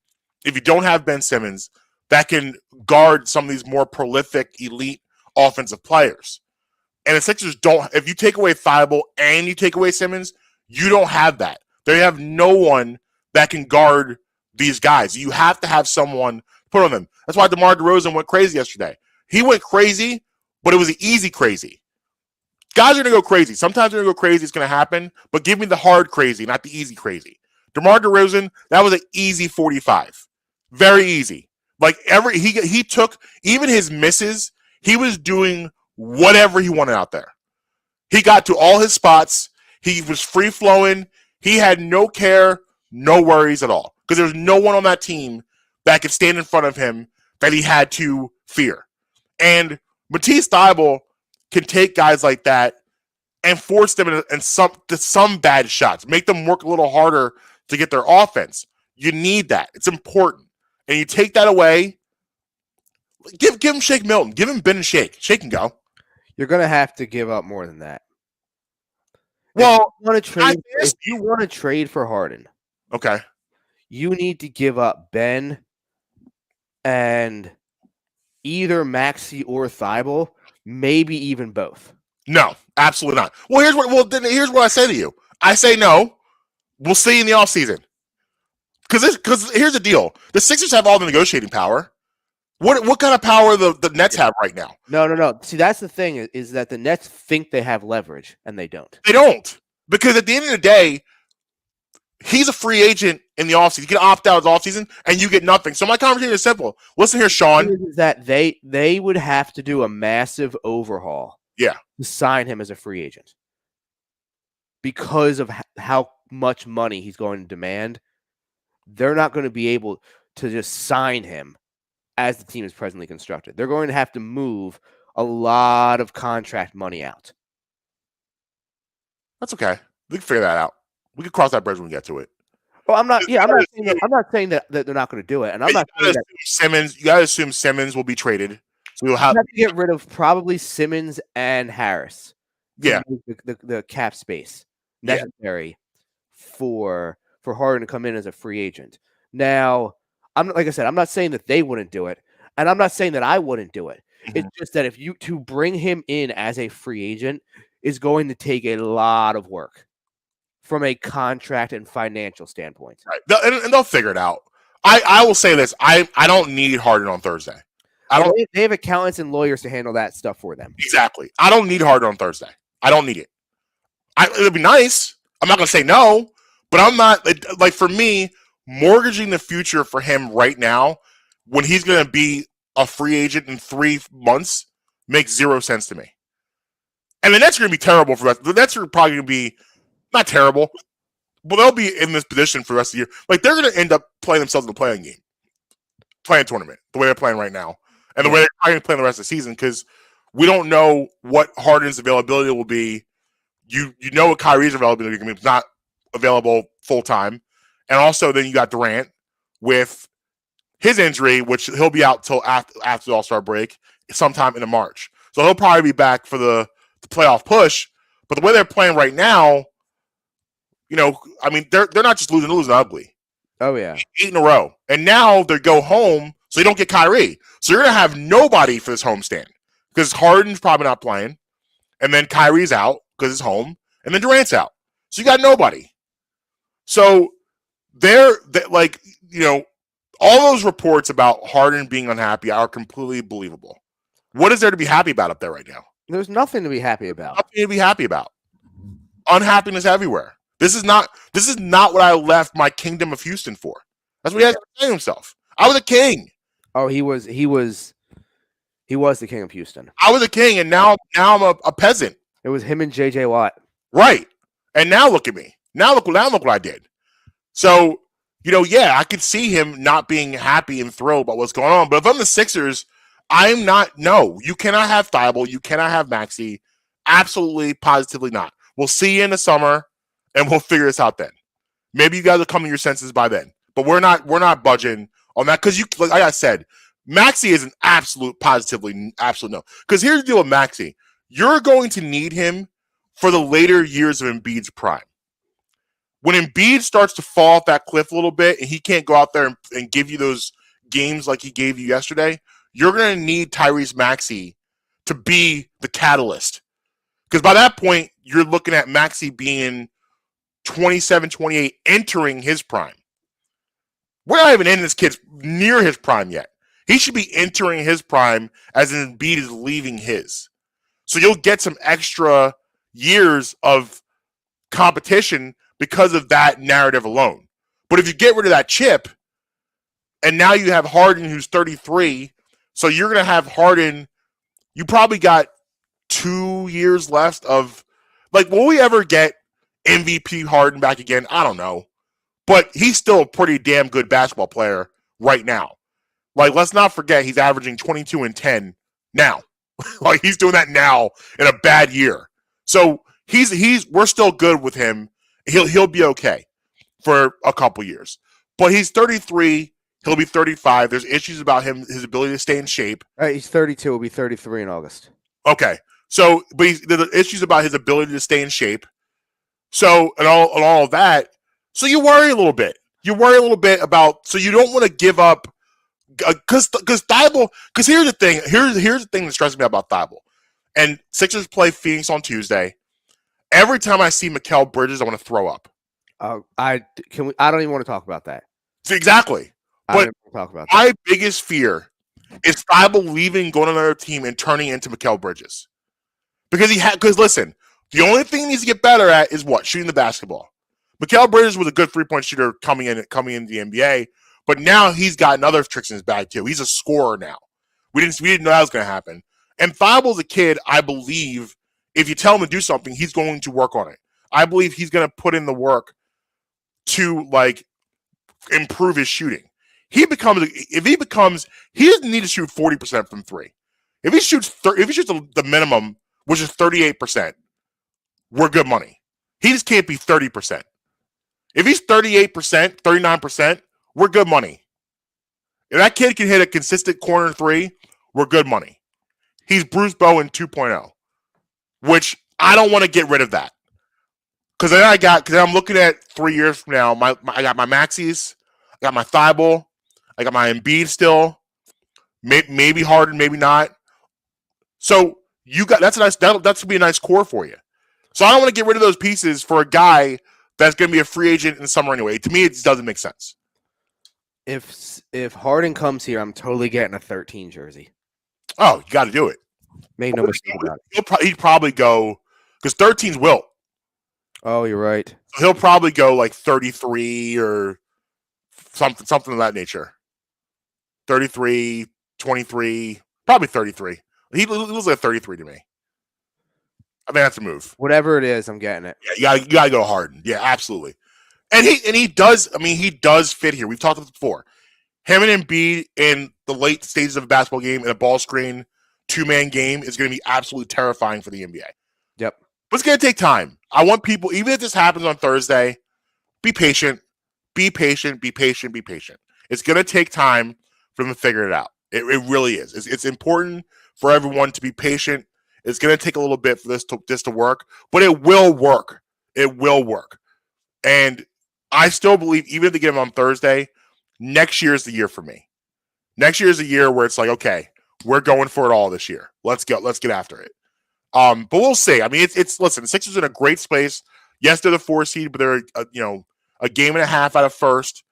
if you don't have Ben Simmons, that can guard some of these more prolific, elite offensive players. And the Sixers don't. If you take away Thibault and you take away Simmons, you don't have that. They have no one that can guard these guys. You have to have someone put on them. That's why DeMar DeRozan went crazy yesterday. He went crazy, but it was an easy crazy. Guys are going to go crazy. Sometimes they're going to go crazy. It's going to happen. But give me the hard crazy, not the easy crazy. DeMar DeRozan, that was an easy 45. Very easy. Like he took, even his misses, he was doing whatever he wanted out there. He got to all his spots. He was free-flowing. He had no care, no worries at all. Because there's no one on that team that could stand in front of him that he had to fear. And Matisse Thybulle can take guys like that and force them in some bad shots, make them work a little harder to get their offense. You need that. It's important. And you take that away, give him Shake Milton. Give him Ben and Shake. Shake and go. You're going to have to give up more than that. Well, if you want to trade for Harden, okay, you need to give up Ben and either Maxey or Thibault, maybe even both. No, absolutely not. Well, here's what I say to you. I say no. We'll see in the offseason. Because here's the deal. The Sixers have all the negotiating power. What kind of power the Nets have right now? No. See, that's the thing is that the Nets think they have leverage, and they don't. They don't. Because at the end of the day, he's a free agent in the offseason. You can opt out of the offseason, and you get nothing. So my conversation is simple. Listen here, Sean. Is that they would have to do a massive overhaul to sign him as a free agent. Because of how much money he's going to demand, they're not going to be able to just sign him as the team is presently constructed. They're going to have to move a lot of contract money out. That's okay. We can figure that out. We can cross that bridge when we get to it. Well, I'm not saying that they're not going to do it, and I'm not saying that Simmons. You got to assume Simmons will be traded, so we'll have to get rid of probably Simmons and Harris. Yeah, the cap space necessary for Harden to come in as a free agent. Now, like I said, I'm not saying that they wouldn't do it, and I'm not saying that I wouldn't do it. Mm-hmm. It's just that if you to bring him in as a free agent is going to take a lot of work from a contract and financial standpoint. Right. And they'll figure it out. I will say this. I don't need Harden on Thursday. They have accountants and lawyers to handle that stuff for them. Exactly. I don't need Harden on Thursday. I don't need it. It'll be nice. I'm not going to say no, but I'm not like for me, mortgaging the future for him right now when he's going to be a free agent in 3 months makes zero sense to me. And the Nets are going to be terrible for us. The Nets are probably going to be not terrible, but they'll be in this position for the rest of the year. Like they're going to end up playing themselves in the playing tournament, the way they're playing right now, and the way they're probably playing the rest of the season because we don't know what Harden's availability will be. You know what Kyrie's availability is going to be. It's not available full time, and also then you got Durant with his injury, which he'll be out till after the All-Star break, sometime in March. So he'll probably be back for the playoff push. But the way they're playing right now, I mean, they're not just losing ugly. Oh yeah, 8 in a row, and now they go home, so you don't get Kyrie. So you're gonna have nobody for this homestand because Harden's probably not playing, and then Kyrie's out because it's home, and then Durant's out. So you got nobody. So they're like, all those reports about Harden being unhappy are completely believable. What is there to be happy about up there right now? There's nothing to be happy about. Nothing to be happy about. Unhappiness everywhere. This is not what I left my kingdom of Houston for. That's what he has to say himself. I was a king. Oh, he was the king of Houston. I was a king, and now I'm a peasant. It was him and JJ Watt. Right. And now look at me. Now look what I did. So, I could see him not being happy and thrilled about what's going on. But if I'm the Sixers, I'm not. No, you cannot have Thibault. You cannot have Maxey. Absolutely, positively not. We'll see you in the summer, and we'll figure this out then. Maybe you guys will come to your senses by then. But we're not budging on that because like I said, Maxey is an absolute no. Because here's the deal with Maxey. You're going to need him for the later years of Embiid's prime. When Embiid starts to fall off that cliff a little bit and he can't go out there and give you those games like he gave you yesterday, you're going to need Tyrese Maxey to be the catalyst. Because by that point, you're looking at Maxey being 27, 28, entering his prime. We're not even in this kid's near his prime yet. He should be entering his prime as Embiid is leaving his. So you'll get some extra years of competition because of that narrative alone. But if you get rid of that chip, and now you have Harden who's 33, so you're going to have Harden, you probably got 2 years left of, like, will we ever get MVP Harden back again? I don't know. But he's still a pretty damn good basketball player right now. Like, let's not forget he's averaging 22 and 10 now. Like, he's doing that now in a bad year. So we're still good with him. He'll be okay for a couple years. But he's 33. He'll be 35. There's issues about him, his ability to stay in shape. He's 32. He'll be 33 in August. Okay. So, but there's issues about his ability to stay in shape. So, and all of that. So you worry a little bit. You worry a little bit about, so you don't want to give up, because Thibault, because here's the thing. Here's the thing that stresses me about Thibault. And Sixers play Phoenix on Tuesday. Every time I see Mikal Bridges, I want to throw up. I don't even want to talk about that. Exactly. But talk about that. My biggest fear is Thibault leaving, going to another team, and turning into Mikal Bridges. Because listen, the only thing he needs to get better at is what? Shooting the basketball. Mikal Bridges was a good three-point shooter coming in the NBA, but now he's got other tricks in his bag too. He's a scorer now. We didn't know that was going to happen. And Thibault's a kid, I believe, if you tell him to do something, he's going to work on it. I believe he's going to put in the work to, like, improve his shooting. He doesn't need to shoot 40% from three. If he shoots the minimum, which is 38%, we're good money. He just can't be 30%. If he's 38%, 39%, we're good money. If that kid can hit a consistent corner three, we're good money. He's Bruce Bowen 2.0, which I don't want to get rid of that. Because I'm looking at 3 years from now, I got my Maxies, I got my Thibault, I got my Embiid still, maybe Harden, maybe not. So that's to be a nice core for you. So I don't want to get rid of those pieces for a guy that's going to be a free agent in the summer anyway. To me, it just doesn't make sense. If Harden comes here, I'm totally getting a 13 jersey. Oh, you got to do it. Make no mistake about it. He'd probably go because 13's Wilt. Oh, you're right. So he'll probably go like 33 or something of that nature. 33, 23, probably 33. He looks like 33 to me. I think that's a move. Whatever it is, I'm getting it. Yeah, you gotta go Harden. Yeah, absolutely. And he does. I mean, he does fit here. We've talked about this before. Him and Embiid in the late stages of a basketball game in a ball screen 2-man game is going to be absolutely terrifying for the NBA. Yep. But it's going to take time. I want people, even if this happens on Thursday, be patient. Be patient. Be patient. Be patient. It's going to take time for them to figure it out. It really is. It's important for everyone to be patient. It's going to take a little bit for this to work, but it will work. It will work. And I still believe, even if they get him on Thursday, next year is the year for me. Next year is the year where it's like, okay, we're going for it all this year. Let's go. Let's get after it. But we'll see. I mean, it's listen, the Sixers are in a great space. Yes, they're the 4 seed, but they're a game and a half out of first.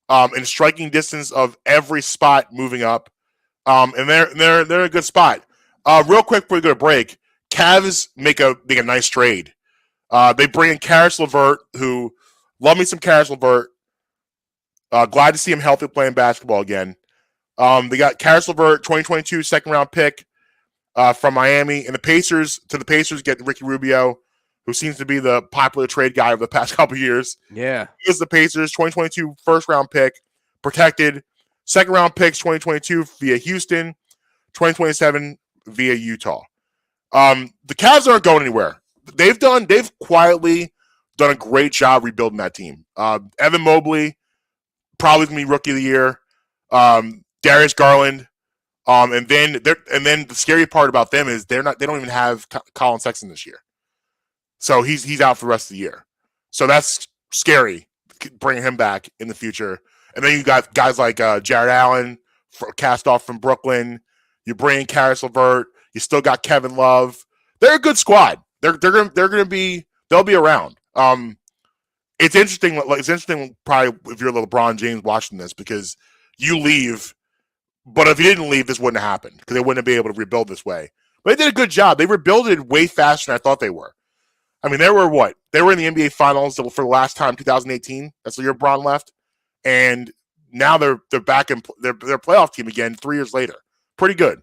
In striking distance of every spot moving up. And they're in a good spot. Real quick before we go to break, Cavs make a nice trade. They bring in Karis LeVert, who love me some Karis LeVert. Glad to see him healthy playing basketball again. They got Karis LeVert, 2022 second round pick from Miami, and the Pacers get Ricky Rubio, who seems to be the popular trade guy of the past couple of years. Yeah, here's the Pacers, 2022 first round pick, protected. Second round picks, 2022 via Houston, 2027 via Utah. The Cavs aren't going anywhere. They've quietly done a great job rebuilding that team. Evan Mobley probably gonna be rookie of the year. Darius Garland, and then the scary part about them is they don't even have Colin Sexton this year, so he's out for the rest of the year. So that's scary, bringing him back in the future. And then you got guys like Jared Allen, cast off from Brooklyn. You bring Karis LeVert. You still got Kevin Love. They're a good squad. They'll be around. It's interesting. It's interesting, probably if you're LeBron James watching this, because you leave, but if you didn't leave, this wouldn't have happened because they wouldn't be able to rebuild this way. But they did a good job. They rebuilt it way faster than I thought they were. I mean, they were in the NBA Finals for the last time, 2018. That's the year Bron left, and now they're back in their playoff team again 3 years later. Pretty good.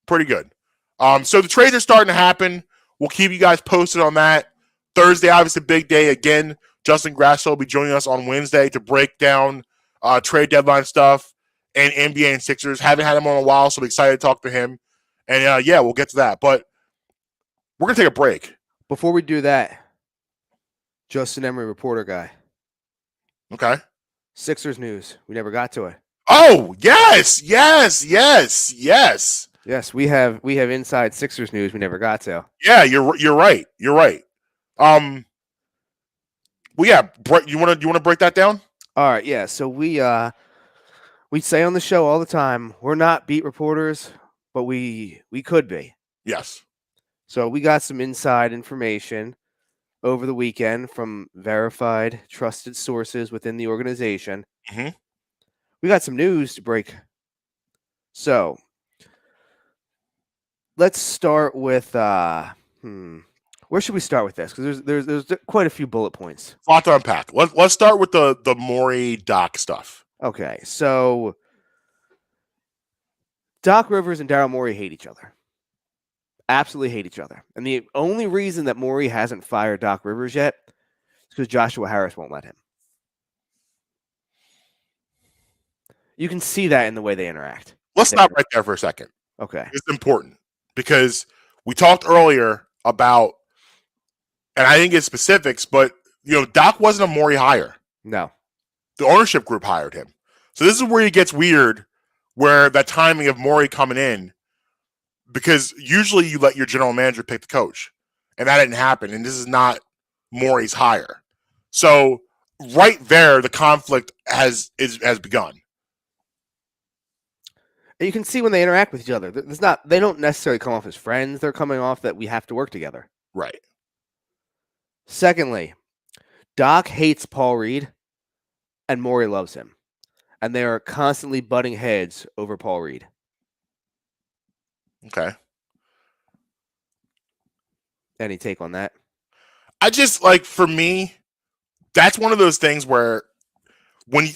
So the trades are starting to happen. We'll keep you guys posted on that. Thursday, obviously, big day again. Justin Grasso will be joining us on Wednesday to break down trade deadline stuff and NBA and Sixers. Haven't had him on a while, so I'm excited to talk to him. And we'll get to that. But we're going to take a break. Before we do that, Justin Emery, reporter guy. Okay. Sixers news. We never got to it. Oh, yes. Yes, we have inside Sixers news we never got to. Yeah, you're right. Well, yeah, you want to break that down? All right, yeah. So we say on the show all the time, we're not beat reporters, but we could be. Yes. So we got some inside information over the weekend from verified, trusted sources within the organization. Mm-hmm. We got some news to break. So let's start with where should we start with this? Because there's quite a few bullet points. A lot to unpack. Let's start with the Morey Doc stuff. Okay, so Doc Rivers and Daryl Morey hate each other. Absolutely hate each other. And the only reason that Morey hasn't fired Doc Rivers yet is because Joshua Harris won't let him. You can see that in the way they interact. Let's stop right there for a second. Okay. It's important because we talked earlier about, and I didn't get specifics, but Doc wasn't a Morey hire. No. The ownership group hired him. So this is where it gets weird, where that timing of Morey coming in, because usually you let your general manager pick the coach, and that didn't happen. And this is not Morey's hire. So right there, the conflict has begun. And you can see when they interact with each other. They don't necessarily come off as friends. They're coming off that we have to work together. Right. Secondly, Doc hates Paul Reed, and Morey loves him. And they are constantly butting heads over Paul Reed. Okay. Any take on that? I just like, for me, that's one of those things where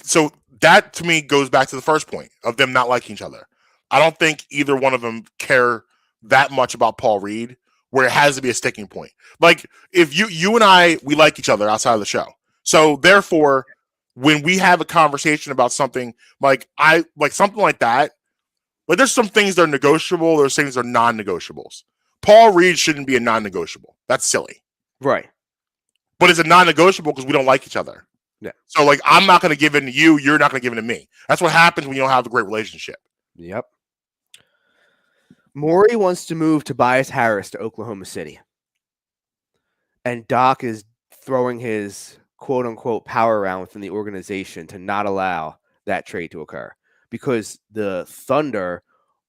so that to me goes back to the first point of them not liking each other. I don't think either one of them care that much about Paul Reed where it has to be a sticking point. Like, if you and I, we like each other outside of the show. So therefore, when we have a conversation about something like something like that, like there's some things that are negotiable, there's things that are non-negotiables. Paul Reed shouldn't be a non-negotiable. That's silly. Right. But it's a non-negotiable because we don't like each other. Yeah. So like, I'm not going to give in to you. You're not going to give in to me. That's what happens when you don't have a great relationship. Yep. Morey wants to move Tobias Harris to Oklahoma City. And Doc is throwing his quote-unquote power around within the organization to not allow that trade to occur because the Thunder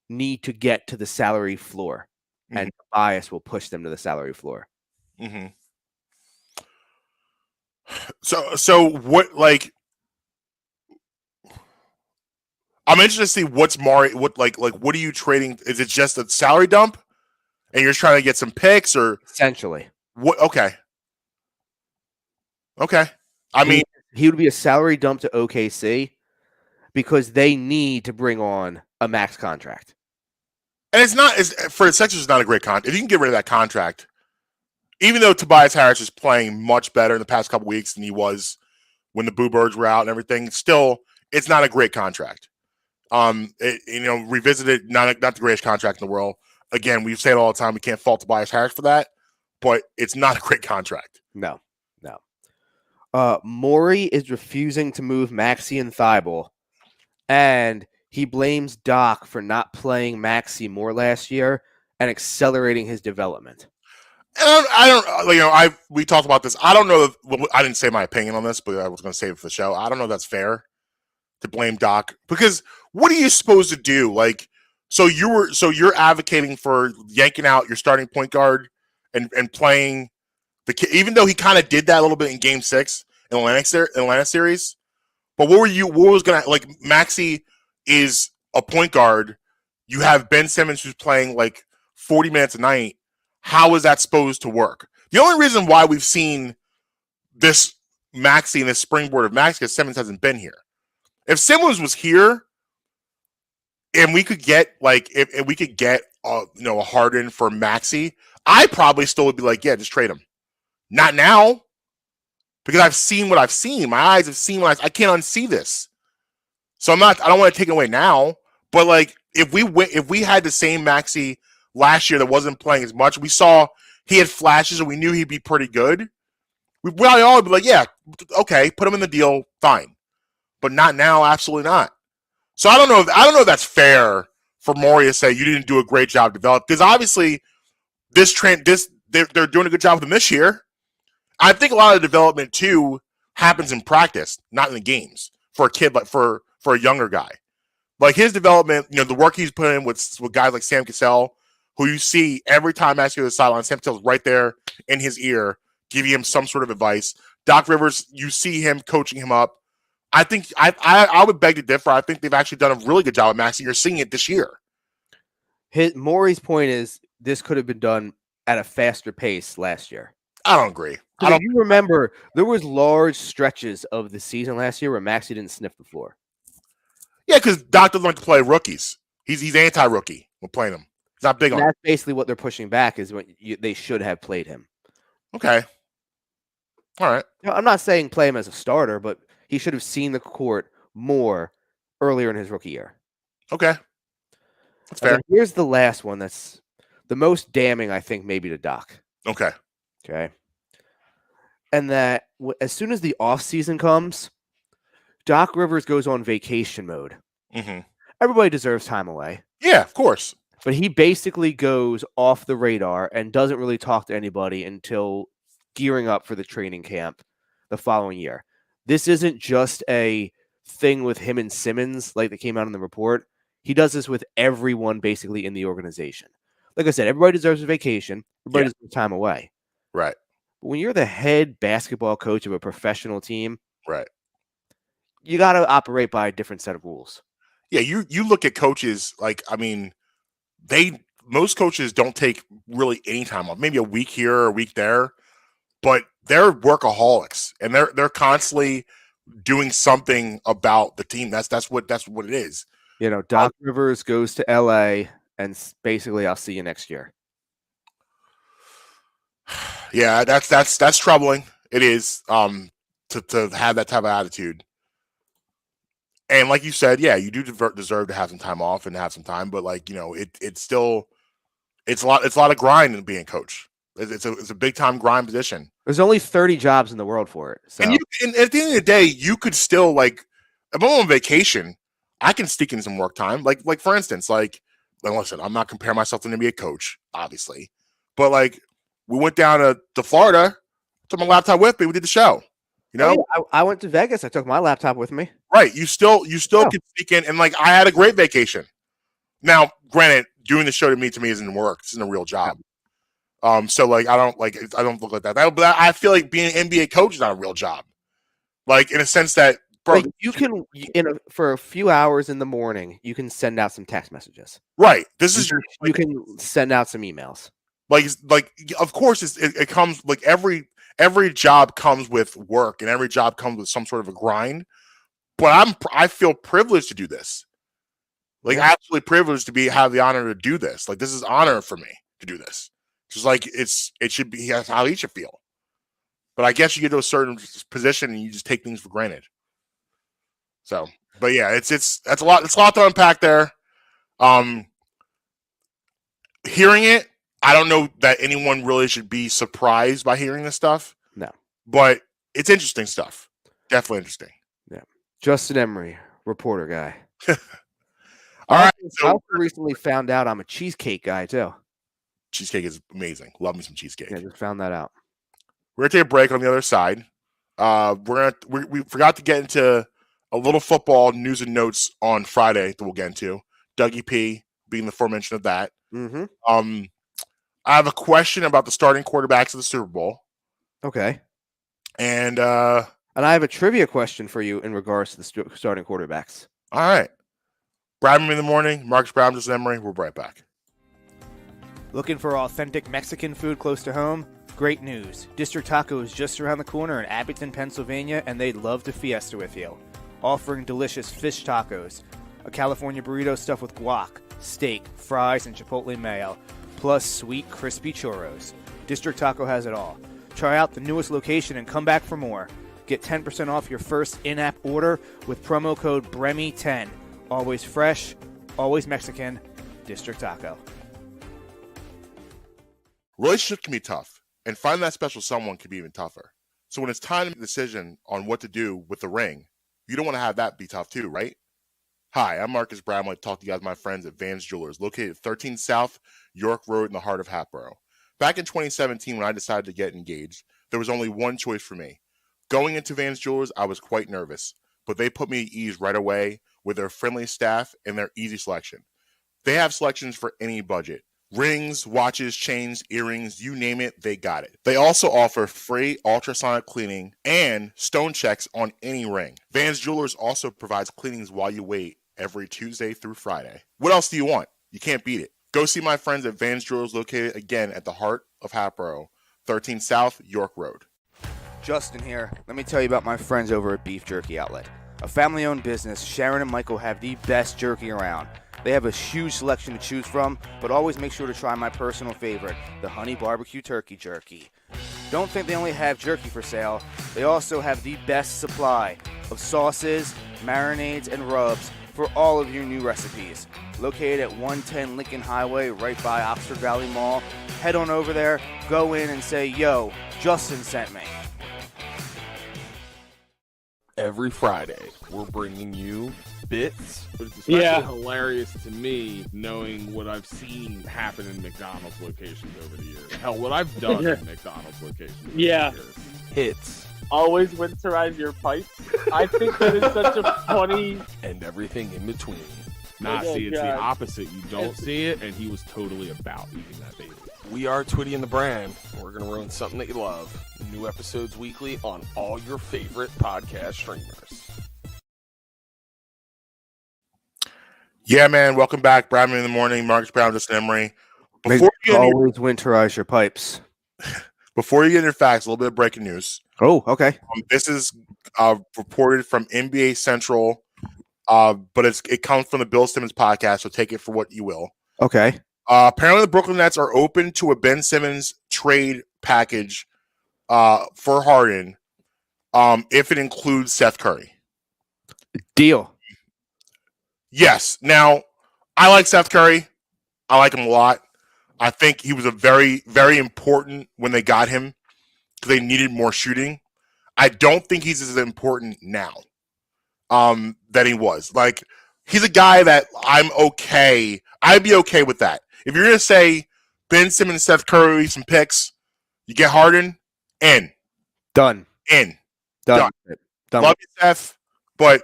need to get to the salary floor, and Tobias will push them to the salary floor. Mm-hmm. So what, like, I'm interested to see what are you trading? Is it just a salary dump and you're trying to get some picks, or essentially what? Okay. I mean, he would be a salary dump to OKC because they need to bring on a max contract. And for the Sixers, it's not a great contract. If you can get rid of that contract, even though Tobias Harris is playing much better in the past couple weeks than he was when the Boo Birds were out and everything, still, it's not a great contract. Revisited, not the greatest contract in the world. Again, we've said all the time we can't fault Tobias Harris for that, but it's not a great contract. No. Morey is refusing to move Maxey and Thibault, and he blames Doc for not playing Maxey more last year and accelerating his development. And we talked about this. I don't know. I didn't say my opinion on this, but I was going to save it for the show. I don't know if that's fair to blame Doc, because what are you supposed to do? Like, so you're advocating for yanking out your starting point guard and playing the kid, even though he kind of did that a little bit in Game 6 in Atlanta series. But what was going to, like, Maxey is a point guard. You have Ben Simmons who's playing like 40 minutes a night. How is that supposed to work? The only reason why we've seen this Maxey and this springboard of Maxey is Simmons hasn't been here. If Simmons was here, and we could get a Harden for Maxey, I probably still would be like, yeah, just trade him. Not now, because I've seen what I've seen. My eyes have seen I can't unsee this. So I don't want to take it away now. But like, if we had the same Maxey last year that wasn't playing as much, we saw he had flashes and we knew he'd be pretty good. We probably all would be like, yeah, okay, put him in the deal, fine. But not now, absolutely not. So I don't know if that's fair for Morey to say you didn't do a great job developing, because obviously they're doing a good job with him this year. I think a lot of the development too happens in practice, not in the games, for a kid, like for a younger guy. Like his development, the work he's put in with guys like Sam Cassell, who you see every time Maxey goes to the sideline, Sam Cassell's right there in his ear, giving him some sort of advice. Doc Rivers, you see him coaching him up. I think I would beg to differ. I think they've actually done a really good job with Maxey. You're seeing it this year. Morey's point is this could have been done at a faster pace last year. I don't agree. If you remember, there was large stretches of the season last year where Maxey didn't sniff the floor. Yeah, because Doc doesn't like to play rookies. He's anti-rookie when playing him. He's not big on. That's basically what they're pushing back is when they should have played him. Okay. All right. I'm not saying play him as a starter, but he should have seen the court more earlier in his rookie year. Okay. That's fair. Here's the last one that's the most damning, I think, maybe to Doc. Okay. And that as soon as the offseason comes, Doc Rivers goes on vacation mode. Mm-hmm. Everybody deserves time away. Yeah, of course. But he basically goes off the radar and doesn't really talk to anybody until gearing up for the training camp the following year. This isn't just a thing with him and Simmons like that came out in the report. He does this with everyone basically in the organization. Like I said, everybody deserves a vacation. Everybody deserves time away. Right. But when you're the head basketball coach of a professional team, right, you got to operate by a different set of rules. Yeah, you look at coaches, like, I mean, they most coaches don't take really any time off, maybe a week here or a week there, but they're workaholics and they're constantly doing something about the team. That's what it is. Doc Rivers goes to LA and basically I'll see you next year. Yeah, that's troubling. It is to have that type of attitude. And like you said, yeah, you do deserve to have some time off and have some time, but it's a lot of grind in being a coach. It's a big time grind position. There's only 30 jobs in the world for it. So. And at the end of the day, you could still if I'm on vacation, I can stick in some work time. Like for instance, listen, I'm not comparing myself to an NBA coach, obviously, but we went down to Florida, took my laptop with me, we did the show. I went to Vegas. I took my laptop with me. Right. You still can sneak in, and I had a great vacation. Now, granted, doing the show to me isn't work. This isn't a real job. So I don't look like that. But I feel like being an NBA coach is not a real job. In a sense that, bro, you can for a few hours in the morning, you can send out some text messages. Right. You can send out some emails. Of course, it comes every job comes with work, and every job comes with some sort of a grind. But I feel privileged to do this. Absolutely privileged to have the honor to do this. This is honor for me to do this. Just it should be how you should feel. But I guess you get to a certain position and you just take things for granted. So, but yeah, that's a lot. It's a lot to unpack there. Hearing it, I don't know that anyone really should be surprised by hearing this stuff. No, but it's interesting stuff. Definitely interesting. Yeah, Justin Emery, reporter guy. All right. I also recently found out I'm a cheesecake guy too. Cheesecake is amazing. Love me some cheesecake. Yeah, just found that out. We're gonna take a break on the other side. We forgot to get into a little football news and notes on Friday that we'll get into. Dougie P being the aforementioned of that. Mm-hmm. I have a question about the starting quarterbacks of the Super Bowl. Okay. And I have a trivia question for you in regards to the starting quarterbacks. All right. Bradman in the morning. Marques, Brown, Justin Emery. We'll be right back. Looking for authentic Mexican food close to home? Great news. District Taco is just around the corner in Abington, Pennsylvania, and they'd love to fiesta with you. Offering delicious fish tacos, a California burrito stuffed with guac, steak, fries, and chipotle mayo, plus sweet, crispy churros. District Taco has it all. Try out the newest location and come back for more. Get 10% off your first in-app order with promo code BREMI10. Always fresh, always Mexican, District Taco. Relationships can be tough, and finding that special someone can be even tougher. So when it's time to make a decision on what to do with the ring, you don't want to have that be tough too, right? Hi, I'm Marques Brown. I talk to you guys, my friends at Vans Jewelers, located at 13 South York Road in the heart of Hatboro. Back in 2017, when I decided to get engaged, there was only one choice for me. Going into Vans Jewelers, I was quite nervous, but they put me at ease right away with their friendly staff and their easy selection. They have selections for any budget. Rings, watches, chains, earrings, you name it, they got it. They also offer free ultrasonic cleaning and stone checks on any ring. Vans Jewelers also provides cleanings while you wait every Tuesday through Friday. What else do you want? You can't beat it. Go see my friends at Vans Jewelers, located again at the heart of Hatboro, 13 South York Road. Justin here. Let me tell you about my friends over at Beef Jerky Outlet. A family-owned business, Sharon and Michael have the best jerky around. They have a huge selection to choose from, but always make sure to try my personal favorite, the Honey Barbecue Turkey Jerky. Don't think they only have jerky for sale. They also have the best supply of sauces, marinades, and rubs for all of your new recipes. Located at 110 Lincoln Highway, right by Oxford Valley Mall. Head on over there, go in and say, yo, Justin sent me. Every Friday, we're bringing you bits. But it's especially hilarious to me knowing what I've seen happen in McDonald's locations over the years. Hell, what I've done in McDonald's locations over the years. Hits. Always winterize your pipes. I think that is such a funny... And everything in between. See, it's the opposite. You don't see it, and he was totally about eating that baby. We are Twitty and the Brand. We're going to ruin something that you love. New episodes weekly on all your favorite podcast streamers. Yeah, man. Welcome back. Bradman in the morning. Marques Brown, Justin Emery. Before you, get always winterize your pipes. before you get into facts, a little bit of breaking news. Oh, okay. This is reported from NBA Central, but it comes from the Bill Simmons podcast, so take it for what you will. Okay. Apparently, the Brooklyn Nets are open to a Ben Simmons trade package for Harden if it includes Seth Curry. Deal. Yes. Now, I like Seth Curry. I like him a lot. I think he was a very, very important when they got him because they needed more shooting. I don't think he's as important now that he was. Like, he's a guy that I'm okay. I'd be okay with that. If you're going to say Ben Simmons, Seth Curry, some picks, you get Harden, in. Done. In. Done. Love you, Seth, but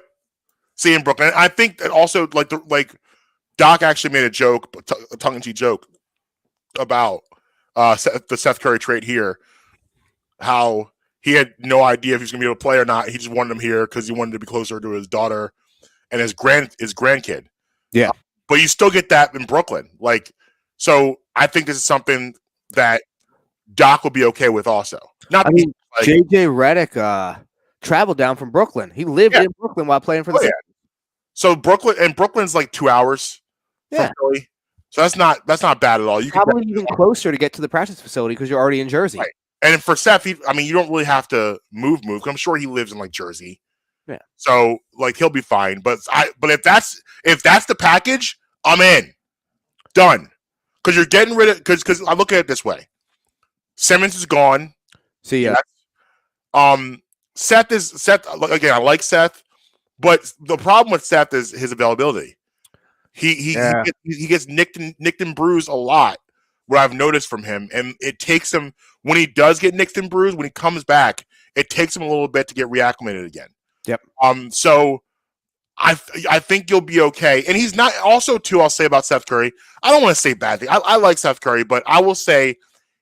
see you in Brooklyn. I think that also, like Doc actually made a joke, a tongue-in-cheek joke about the Seth Curry trade here, how he had no idea if he was going to be able to play or not. He just wanted him here because he wanted to be closer to his daughter and his grandkid. Yeah. But you still get that in Brooklyn. Like, so I think this is something that Doc will be okay with also. Not JJ Redick traveled down from Brooklyn. He lived in Brooklyn while playing for the Sixers. So Brooklyn's like 2 hours from Philly. So that's not bad at all. You probably even closer to get to the practice facility because you're already in Jersey. Right. And for Seth, you don't really have to move. I'm sure he lives in like Jersey. Yeah. So like he'll be fine. But if that's the package, I'm in. Done. Because you're getting rid of because I look at it this way. Simmons is gone. See ya. Seth again. I like Seth, but the problem with Seth is his availability. He gets nicked and bruised a lot. What I've noticed from him, and it takes him when he does get nicked and bruised. When he comes back, it takes him a little bit to get reacclimated again. Yep. So I think you'll be okay. And he's not. Also, too, I'll say about Seth Curry. I don't want to say bad thing. I like Seth Curry, but I will say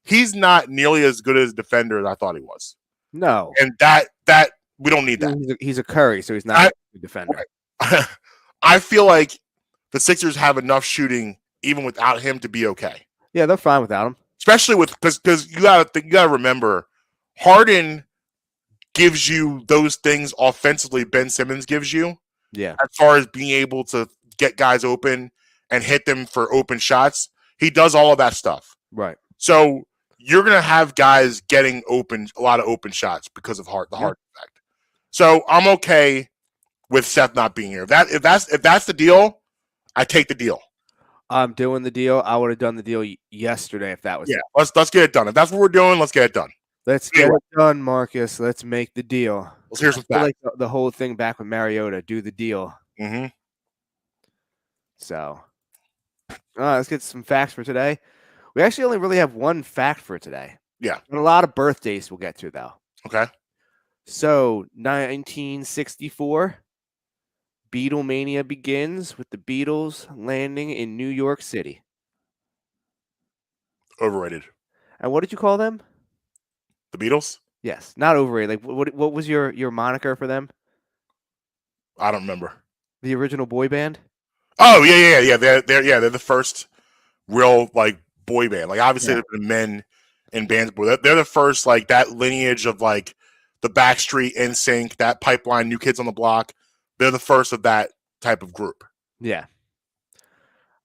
he's not nearly as good as a defender as I thought he was. No. And that we don't need that. He's a Curry, so he's not a good defender. I feel like the Sixers have enough shooting even without him to be okay. Yeah, they're fine without him. Especially because you gotta remember, Harden gives you those things offensively Ben Simmons gives you. Yeah. As far as being able to get guys open and hit them for open shots, he does all of that stuff. Right. So you're gonna have guys getting a lot of open shots because of the Harden effect. So I'm okay with Seth not being here. If that's the deal, I take the deal. I'm doing the deal. I would have done the deal yesterday if that was it. Let's get it done. If that's what we're doing, let's get it done. Let's get it done, Marcus. Let's make the deal. Let's hear some facts. Like the whole thing back with Mariota, do the deal. Mm-hmm. So, let's get some facts for today. We actually only really have one fact for today. Yeah. And a lot of birthdays we'll get to, though. Okay. So, 1964, Beatlemania begins with the Beatles landing in New York City. Overrated. And what did you call them? The Beatles? Yes, not overrated. Like, what was your moniker for them? I don't remember. The original boy band? Oh, yeah. They're the first real like boy band. Like obviously there've been men in bands, but they're the first like that lineage of like the Backstreet, NSYNC, that Pipeline, New Kids on the Block. They're the first of that type of group. Yeah.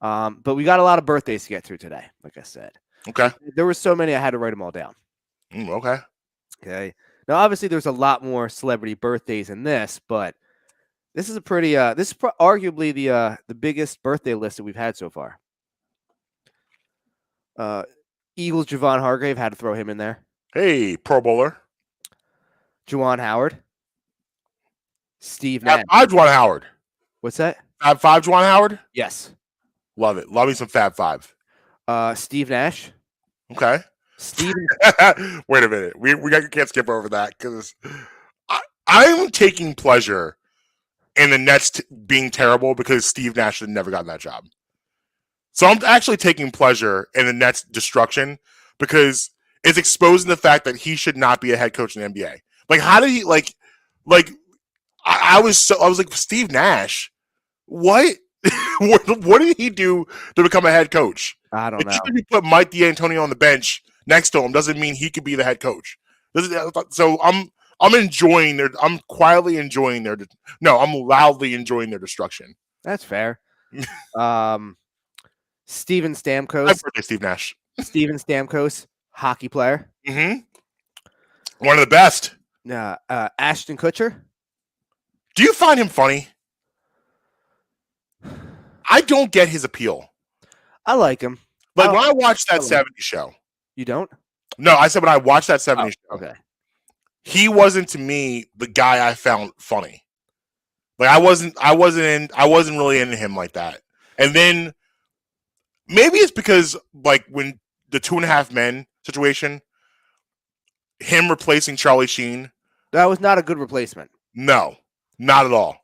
But we got a lot of birthdays to get through today, like I said. Okay. There were so many I had to write them all down. Okay. Okay. Now, obviously, there's a lot more celebrity birthdays in this, but this is a pretty. This is arguably the biggest birthday list that we've had so far. Eagles Javon Hargrave, had to throw him in there. Hey, Pro Bowler. Juwan Howard. Steve Nash. Fab 5 Juwan Howard. What's that? Fab 5 Juwan Howard? Yes. Love it. Love me some Fab 5. Steve Nash. Okay. Steven. Wait a minute. We can't skip over that because I'm taking pleasure in the Nets being terrible because Steve Nash had never gotten that job. So I'm actually taking pleasure in the Nets' destruction because it's exposing the fact that he should not be a head coach in the NBA. Like, how did he I was like, Steve Nash, what? What did he do to become a head coach? I don't know. Just because you put Mike D'Antonio on the bench next to him doesn't mean he could be the head coach. So I'm enjoying their. I'm quietly enjoying their. No, I'm loudly enjoying their destruction. That's fair. Steven Happy Stamkos. birthday, Steve Nash. Steven Stamkos, hockey player. One of the best. Ashton Kutcher. Do you find him funny? I don't get his appeal. I like him. Like when I watched that 70s show. You don't? No, I said when I watched that 70s show. Okay. He wasn't to me the guy I found funny. Like I wasn't really into him like that. And then maybe it's because like when the 2.5 Men situation, him replacing Charlie Sheen. That was not a good replacement. No, not at all.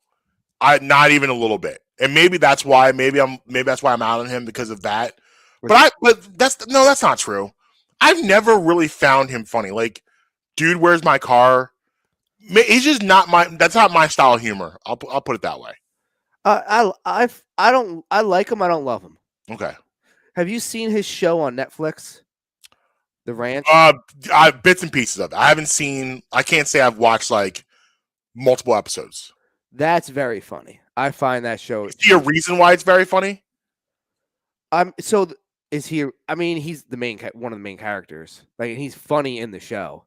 Not even a little bit. And maybe that's why. Maybe that's why I'm out on him because of that. But that's not true. I've never really found him funny. Like, dude, where's my car? He's just not my. That's not my style of humor. I'll put it that way. I like him. I don't love him. Okay. Have you seen his show on Netflix? The Ranch? Bits and pieces of it. I haven't seen. I can't say I've watched like multiple episodes. That's very funny. I find that show. Is there a reason why it's very funny? Is he? I mean, he's one of the main characters. Like, he's funny in the show.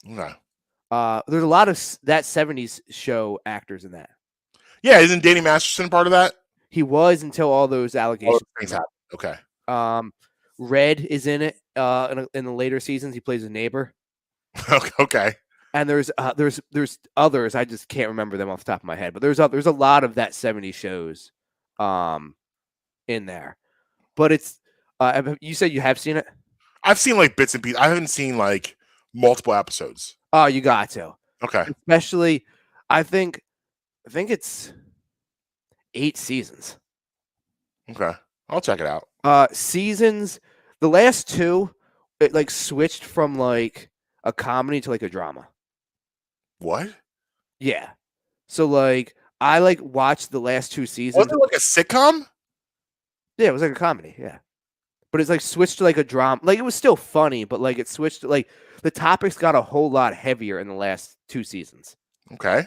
Okay. There's a lot of that 70s show actors in that. Yeah, isn't Danny Masterson part of that? He was until all those allegations. Things happened. Okay. Red is in it. In the later seasons, he plays a neighbor. Okay. And there's others. I just can't remember them off the top of my head. But there's a lot of that 70s shows, in there. But it's you said you have seen it? I've seen like bits and pieces. I haven't seen like multiple episodes. Oh, you got to. Okay. Especially, I think it's 8 seasons. Okay. I'll check it out. Seasons, the last 2, it like switched from like a comedy to like a drama. What? Yeah. So like I like watched the last 2 seasons. Was it like a sitcom? Yeah, it was like a comedy, yeah. But it's like switched to like a drama. Like, it was still funny, but like it switched to like the topics got a whole lot heavier in the last 2 seasons. Okay.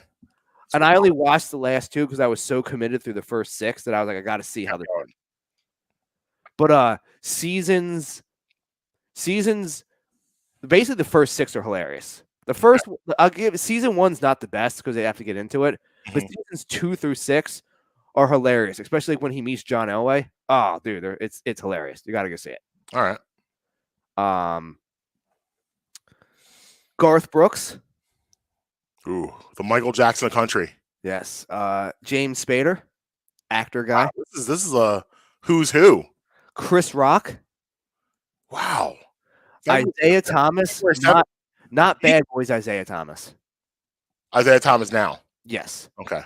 And I only watched the last 2 because I was so committed through the first 6 that I was like, I got to see how they're going. But seasons, basically the first 6 are hilarious. The first, I'll give season 1's not the best because they have to get into it. But seasons 2 through 6 are hilarious, especially when he meets John Elway. Oh, dude, it's hilarious. You got to go see it. All right. Garth Brooks. Ooh, the Michael Jackson of country. Yes. James Spader, actor guy. Wow, this is a who's who. Chris Rock. Wow. Isaiah Thomas. Not Bad Boys Isaiah Thomas. Isaiah Thomas now. Yes. Okay.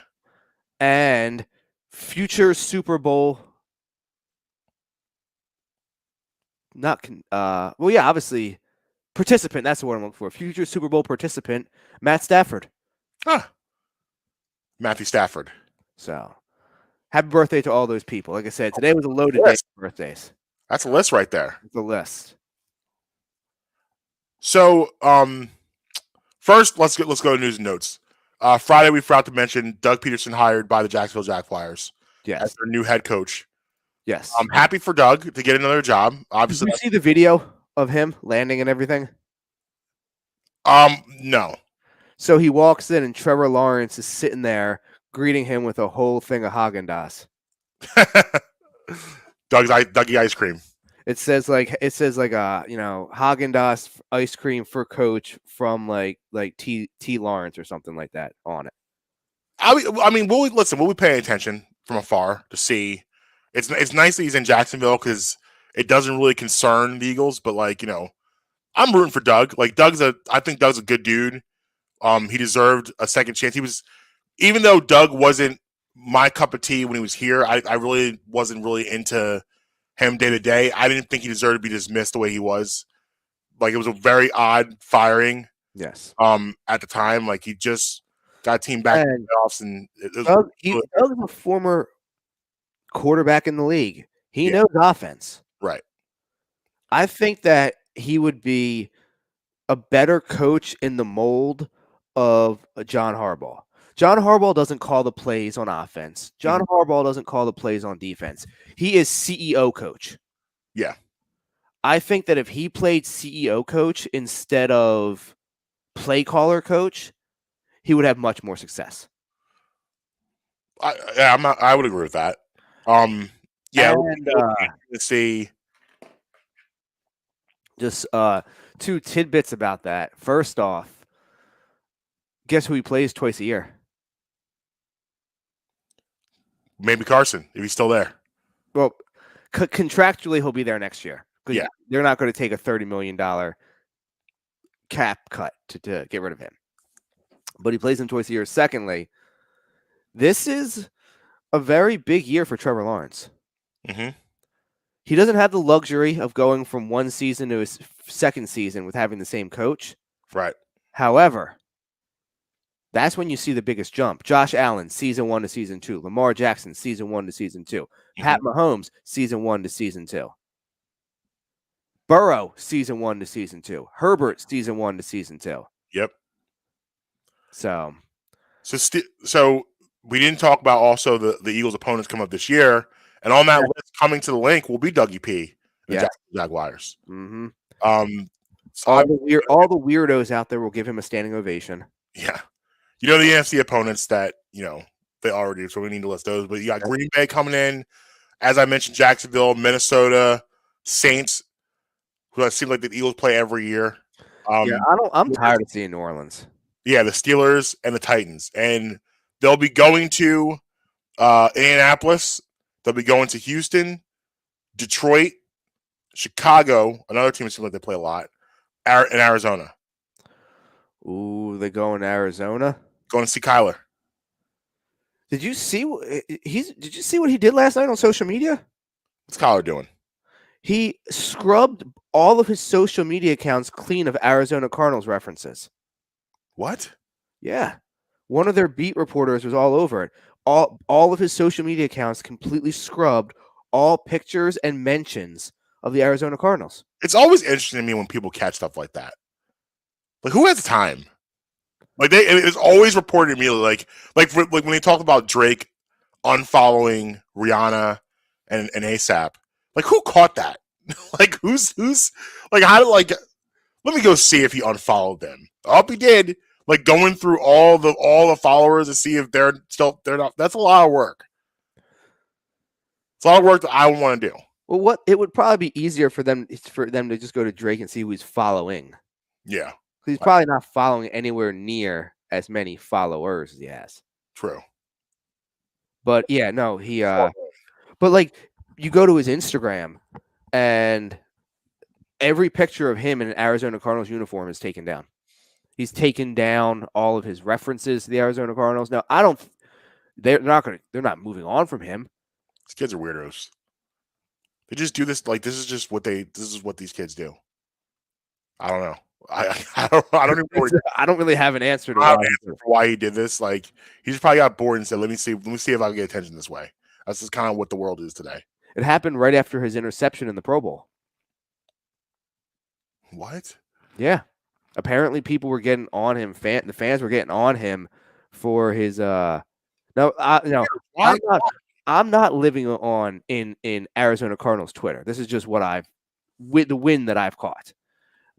And future Super Bowl. Obviously, participant. That's the word I'm looking for. Future Super Bowl participant, Matt Stafford. Matthew Stafford. So, happy birthday to all those people. Like I said, today was a loaded day for birthdays. That's a list right there. It's a list. So, first, let's go to news and notes. Friday, we forgot to mention Doug Peterson hired by the Jacksonville Jaguars as their new head coach. Yes. I'm happy for Doug to get another job. Obviously, did you see the video of him landing and everything? No. So he walks in and Trevor Lawrence is sitting there greeting him with a whole thing of Haagen-Dazs. Dougie ice cream. It says Haagen-Dazs ice cream for coach from like T Lawrence or something like that on it. I mean, we'll be paying attention from afar to see. It's nice that he's in Jacksonville because it doesn't really concern the Eagles, but I'm rooting for Doug. Like I think Doug's a good dude. He deserved a second chance. Even though Doug wasn't my cup of tea when he was here, I really wasn't really into him day to day. I didn't think he deserved to be dismissed the way he was. Like, it was a very odd firing. Yes. At the time, like, he just got a team back in the playoffs, and Doug is a former quarterback in the league. He knows offense. Right. I think that he would be a better coach in the mold of John Harbaugh. John Harbaugh doesn't call the plays on offense. John Harbaugh doesn't call the plays on defense. He is CEO coach. Yeah. I think that if he played CEO coach instead of play caller coach, he would have much more success. I would agree with that. Yeah. And, let's see. Just 2 tidbits about that. First off, guess who he plays twice a year? Maybe Carson, if he's still there. Well, contractually, he'll be there next year. Yeah. They're not going to take a $30 million cap cut to get rid of him. But he plays him twice a year. Secondly, this is a very big year for Trevor Lawrence. Mm-hmm. He doesn't have the luxury of going from one season to his second season with having the same coach. Right. However, that's when you see the biggest jump. Josh Allen, season 1 to season 2. Lamar Jackson, season 1 to season 2. Pat Mahomes, season 1 to season 2. Burrow, season 1 to season 2. Herbert, season 1 to season 2. Yep. So we didn't talk about also the Eagles' opponents coming up this year, and on that list coming to the link will be Dougie P. and the Jaguars. Mm-hmm. All the weirdos out there will give him a standing ovation. Yeah. The NFC opponents that, they already, so we need to list those. But you got Green Bay coming in. As I mentioned, Jacksonville, Minnesota, Saints, who it seems like the Eagles play every year. I'm tired of seeing New Orleans. Yeah, the Steelers and the Titans. And they'll be going to Indianapolis. They'll be going to Houston, Detroit, Chicago, another team that seems like they play a lot, and Arizona. Ooh, they go in Arizona? Going to see Kyler. Did you see what he did last night on social media? What's Kyler doing? He scrubbed all of his social media accounts clean of Arizona Cardinals references. What? Yeah. One of their beat reporters was all over it. All of his social media accounts completely scrubbed all pictures and mentions of the Arizona Cardinals. It's always interesting to me when people catch stuff like that. Like, who has the time? Like, it's always reported immediately. Like when they talk about Drake unfollowing Rihanna and ASAP. Like, who caught that? Like, who's like, how did let me go see if he unfollowed them. Oh, he did. Like, going through all the followers to see if they're not. That's a lot of work. It's a lot of work that I would want to do. Well, it would probably be easier for them to just go to Drake and see who he's following. Yeah. He's probably not following anywhere near as many followers as he has. True. But yeah, no, but like, you go to his Instagram and every picture of him in an Arizona Cardinals uniform is taken down. He's taken down all of his references to the Arizona Cardinals. Now, they're not moving on from him. These kids are weirdos. They just do this. Like, this is what these kids do. I don't know. I don't even know. I don't really have an answer to why he did this. Like, he just probably got bored and said, let me see if I can get attention this way. That's just kind of what the world is today. It happened right after his interception in the Pro Bowl. What? Yeah. Apparently people were getting on him. The fans were getting on him for his I'm not living on in Arizona Cardinals Twitter. This is just with the win that I've caught.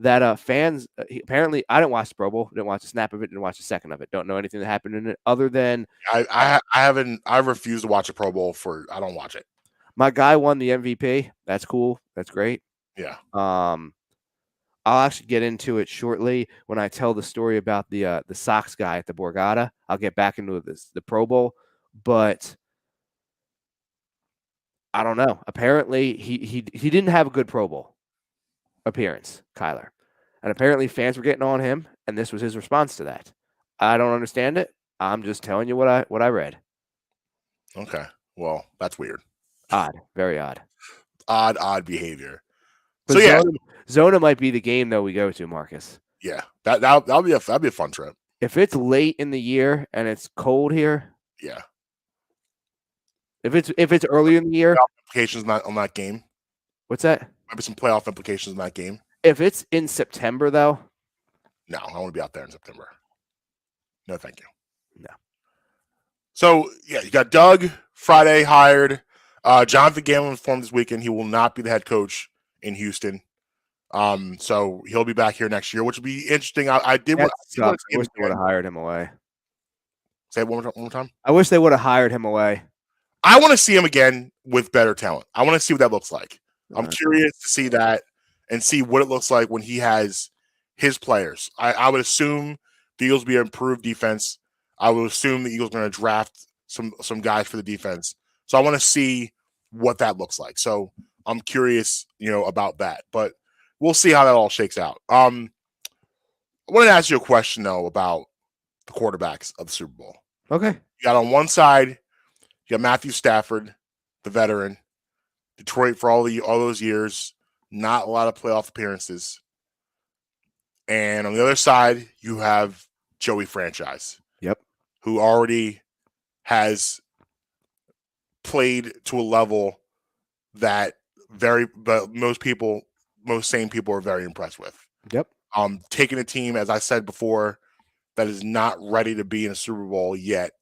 That fans apparently, I didn't watch the Pro Bowl, didn't watch a snap of it, didn't watch a second of it, don't know anything that happened in it other than I refuse to watch a Pro Bowl I don't watch it. My guy won the MVP. That's cool. That's great. Yeah. I'll actually get into it shortly when I tell the story about the Sox guy at the Borgata. I'll get back into the Pro Bowl, but I don't know. Apparently he didn't have a good Pro Bowl appearance, Kyler. And apparently fans were getting on him, and this was his response to that. I don't understand it. I'm just telling you what I read. Okay. Well, that's weird. Odd. Very odd. Odd behavior. But so Zona might be the game though we go to, Marcus. Yeah. That'll be a fun trip. If it's late in the year and it's cold here. Yeah. If it's early in the year. Applications not on that game. What's that? maybe some playoff implications in that game. If it's in September, though, No, I want to be out there in September. No, thank you. No. So, yeah, you got Doug Friday hired. Jonathan Gannon informed this weekend he will not be the head coach in Houston. So he'll be back here next year, which would be interesting. I that sucks. I wish they would have hired him away. Say it one more time. I wish they would have hired him away. I want to see him again with better talent. I want to see what that looks like. I'm curious to see that and see what it looks like when he has his players. I would assume the Eagles will be an improved defense. I would assume the Eagles are going to draft some guys for the defense. So I want to see what that looks like. So I'm curious, about that. But we'll see how that all shakes out. I wanted to ask you a question, though, about the quarterbacks of the Super Bowl. Okay. You got on one side, you got Matthew Stafford, the veteran, Detroit for all those years, not a lot of playoff appearances. And on the other side, you have Joey Franchise. Yep. Who already has played to a level that most sane people are very impressed with. Yep. Taking a team, as I said before, that is not ready to be in a Super Bowl yet.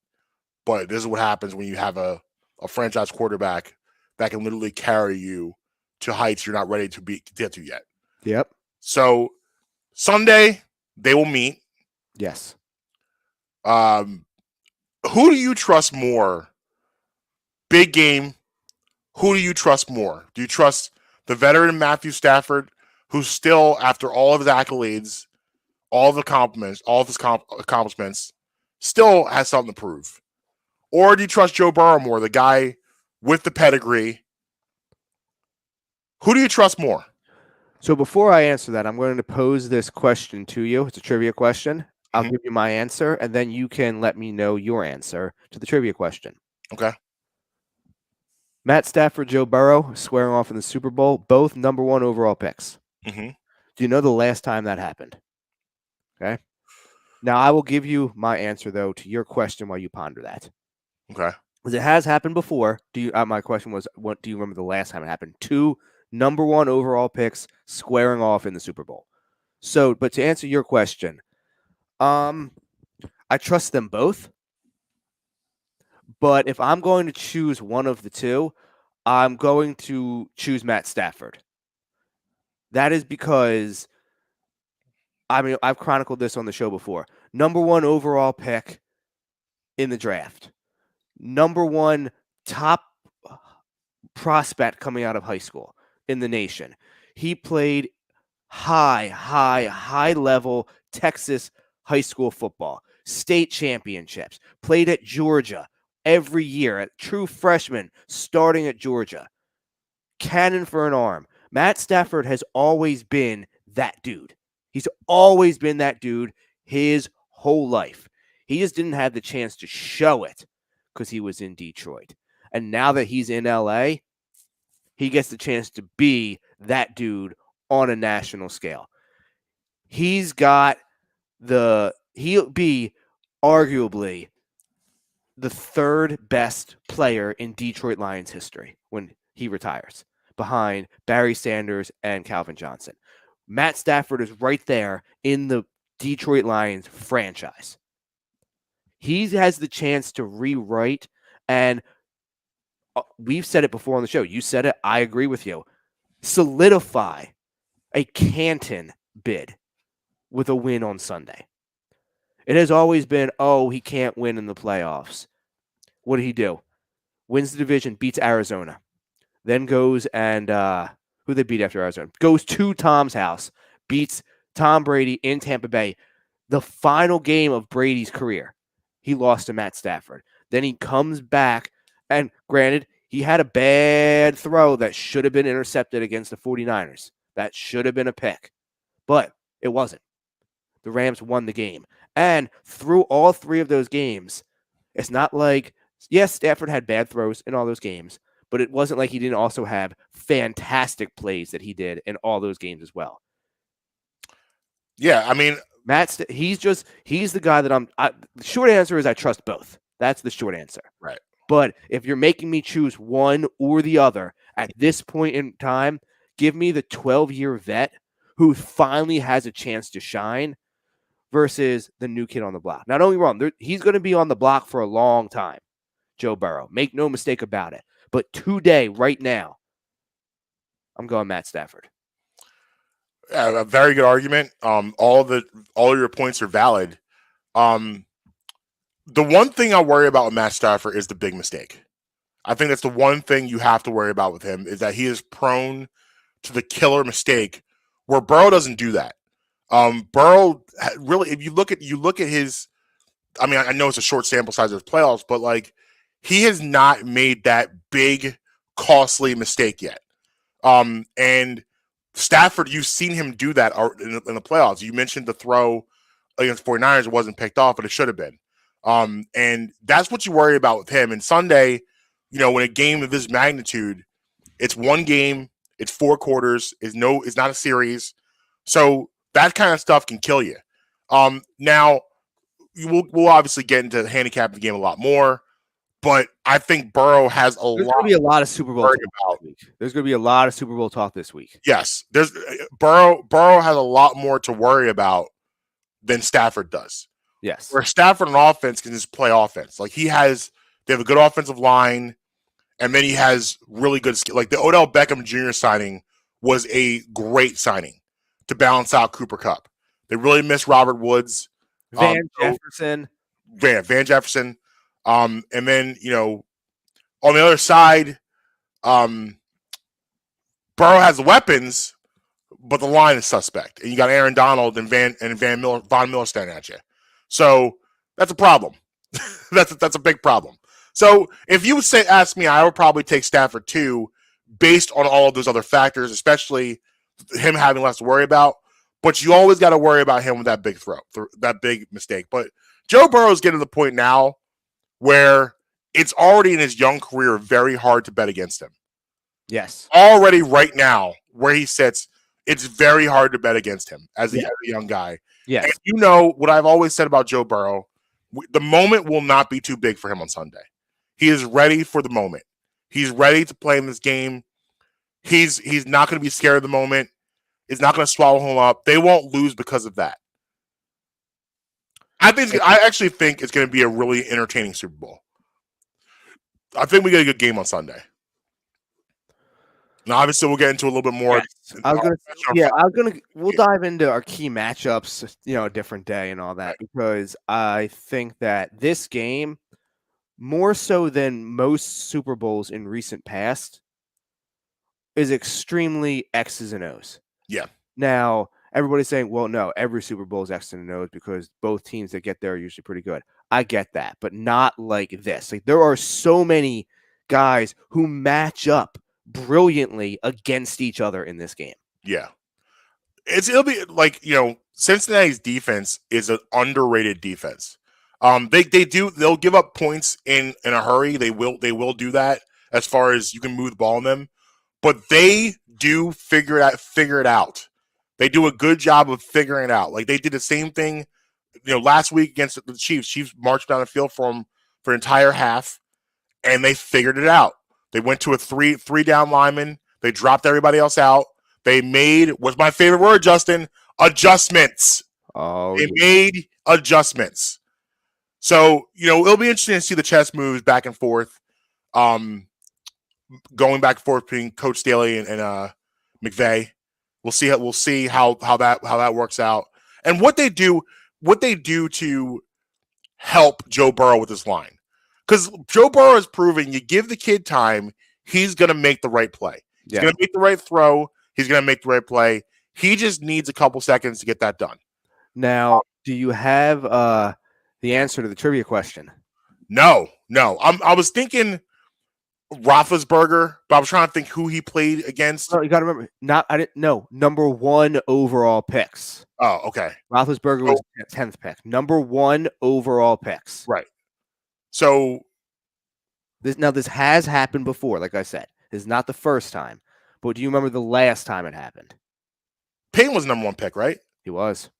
But this is what happens when you have a franchise quarterback that can literally carry you to heights you're not ready to get to yet. Yep. So Sunday they will meet. Yes. Who do you trust more? Big game. Who do you trust more? Do you trust the veteran Matthew Stafford, who's still, after all of his accolades, all of his accomplishments, still has something to prove? Or do you trust Joe Burrow more, the guy with the pedigree? Who do you trust more? So before I answer that, I'm going to pose this question to you. It's a trivia question. I'll give you my answer, and then you can let me know your answer to the trivia question. Okay. Matt Stafford, Joe Burrow, squaring off in the Super Bowl, both number 1 overall picks. Mm-hmm. Do you know the last time that happened? Okay. Now, I will give you my answer, though, to your question while you ponder that. Okay. Because it has happened before. My question was, what do you remember the last time it happened? 2 number 1 overall picks squaring off in the Super Bowl. So, but to answer your question, I trust them both. But if I'm going to choose one of the two, I'm going to choose Matt Stafford. That is because, I've chronicled this on the show before. Number 1 overall pick in the draft. Number 1 top prospect coming out of high school in the nation. He played high level Texas high school football, state championships, played at Georgia every year, a true freshman starting at Georgia. Cannon for an arm. Matt Stafford has always been that dude. He's always been that dude his whole life. He just didn't have the chance to show it because he was in Detroit. And now that he's in LA, he gets the chance to be that dude on a national scale. He'll be arguably the 3rd best player in Detroit Lions history when he retires, behind Barry Sanders and Calvin Johnson. Matt Stafford is right there in the Detroit Lions franchise. He has the chance to rewrite, and we've said it before on the show. You said it. I agree with you. Solidify a Canton bid with a win on Sunday. It has always been, he can't win in the playoffs. What did he do? Wins the division, beats Arizona. Then goes and, who they beat after Arizona? Goes to Tom's house, beats Tom Brady in Tampa Bay. The final game of Brady's career, he lost to Matt Stafford. Then he comes back, and granted, he had a bad throw that should have been intercepted against the 49ers. That should have been a pick, but it wasn't. The Rams won the game. And through all 3 of those games, it's not like, yes, Stafford had bad throws in all those games, but it wasn't like he didn't also have fantastic plays that he did in all those games as well. Yeah, he's the guy that the short answer is I trust both. That's the short answer. Right. But if you're making me choose one or the other at this point in time, Give me the 12-year vet who finally has a chance to shine versus the new kid on the block. Now, don't get me wrong. He's going to be on the block for a long time, Joe Burrow. Make no mistake about it. But today, right now, I'm going Matt Stafford. Yeah, a very good argument. All your points are valid. The one thing I worry about with Matt Stafford is the big mistake. I think that's the one thing you have to worry about with him is that he is prone to the killer mistake where Burrow doesn't do that. Burrow really, if you look at his, I mean, I know it's a short sample size of his playoffs, but like he has not made that big, costly mistake yet. And Stafford, you've seen him do that in the playoffs. You mentioned the throw against 49ers, it wasn't picked off, but it should have been. And that's what you worry about with him. And Sunday, in a game of this magnitude, it's one game, it's 4 quarters, it's not a series. So that kind of stuff can kill you. Now we'll obviously get into the handicap of the game a lot more, but I think Burrow has There's going to be a lot of Super Bowl talk this week. There's going to be a lot of Super Bowl talk this week. Yes, there's Burrow has a lot more to worry about than Stafford does. Yes, where Stafford on offense can just play offense. Like they have a good offensive line, and then he has really good skill. Like the Odell Beckham Jr. signing was a great signing to balance out Cooper Kupp. They really missed Robert Woods, Van Jefferson. And then, on the other side, Burrow has weapons, but the line is suspect. And you got Aaron Donald and Von Miller standing at you. So that's a problem. that's a big problem. So if you would ask me, I would probably take Stafford too, based on all of those other factors, especially him having less to worry about. But you always got to worry about him with that big throw, that big mistake. But Joe Burrow is getting to the point now where it's already in his young career very hard to bet against him. Yes. Already right now, where he sits, it's very hard to bet against him as a young guy. Yes. And what I've always said about Joe Burrow, the moment will not be too big for him on Sunday. He is ready for the moment. He's ready to play in this game. He's not going to be scared of the moment. It's not going to swallow him up. They won't lose because of that. I actually think it's going to be a really entertaining Super Bowl. I think we get a good game on Sunday. Now, obviously, we'll get into a little bit more. Yes. We'll dive into our key matchups, a different day and all that, because I think that this game, more so than most Super Bowls in recent past, is extremely X's and O's. Yeah. Now, everybody's saying, well, no, every Super Bowl is X's and O's because both teams that get there are usually pretty good. I get that, but not like this. Like, there are so many guys who match up brilliantly against each other in this game. Yeah. It'll be like, Cincinnati's defense is an underrated defense. They'll give up points in a hurry. They will do that as far as you can move the ball on them, but they do figure it out. They do a good job of figuring it out. Like they did the same thing, last week against the Chiefs. Chiefs marched down the field for an entire half, and they figured it out. They went to a three down lineman. They dropped everybody else out. They made, what's my favorite word, Justin? Adjustments. They made adjustments. So, it'll be interesting to see the chess moves back and forth, going back and forth between Coach Staley and McVay. We'll see how that works out. And what they do to help Joe Burrow with this line. Because Joe Burrow has proven you give the kid time, he's going to make the right play. He's going to make the right throw. He's going to make the right play. He just needs a couple seconds to get that done. Now, do you have the answer to the trivia question? No. I was thinking Roethlisberger, but I was trying to think who he played against. No, you got to remember, number 1 overall picks. Oh, okay. Roethlisberger was 10th pick. Number 1 overall picks. Right. So this has happened before, like I said. This is not the first time. But do you remember the last time it happened? Payne was number 1 pick, right? He was.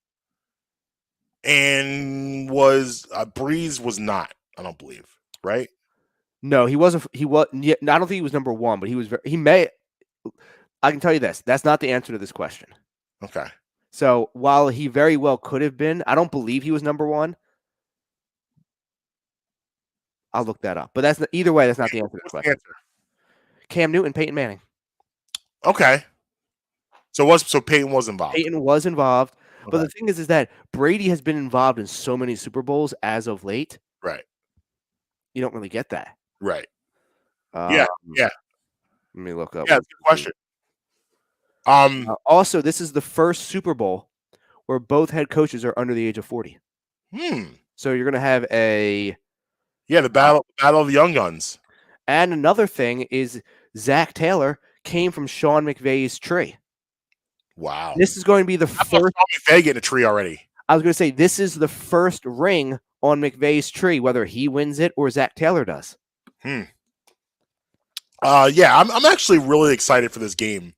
And Breeze was not, I don't believe, right? No, he wasn't. I don't think he was number 1, but he was. He may. I can tell you this. That's not the answer to this question. Okay. So while he very well could have been, I don't believe he was number one. I'll look that up. But that's not, either way, that's not the answer to the question. Cam Newton, Peyton Manning. Okay. So Peyton was involved. Peyton was involved. Okay. But the thing is that Brady has been involved in so many Super Bowls as of late. Right. You don't really get that. Right. Yeah. Let me look up. Yeah, that's a good question. Also, this is the first Super Bowl where both head coaches are under the age of 40. So you're going to have the battle of the young guns. And another thing is Zach Taylor came from Sean McVay's tree. Wow. This is going to be the first. Sean McVay getting a tree already. I was going to say this is the first ring on McVay's tree, whether he wins it or Zach Taylor does. I'm actually really excited for this game.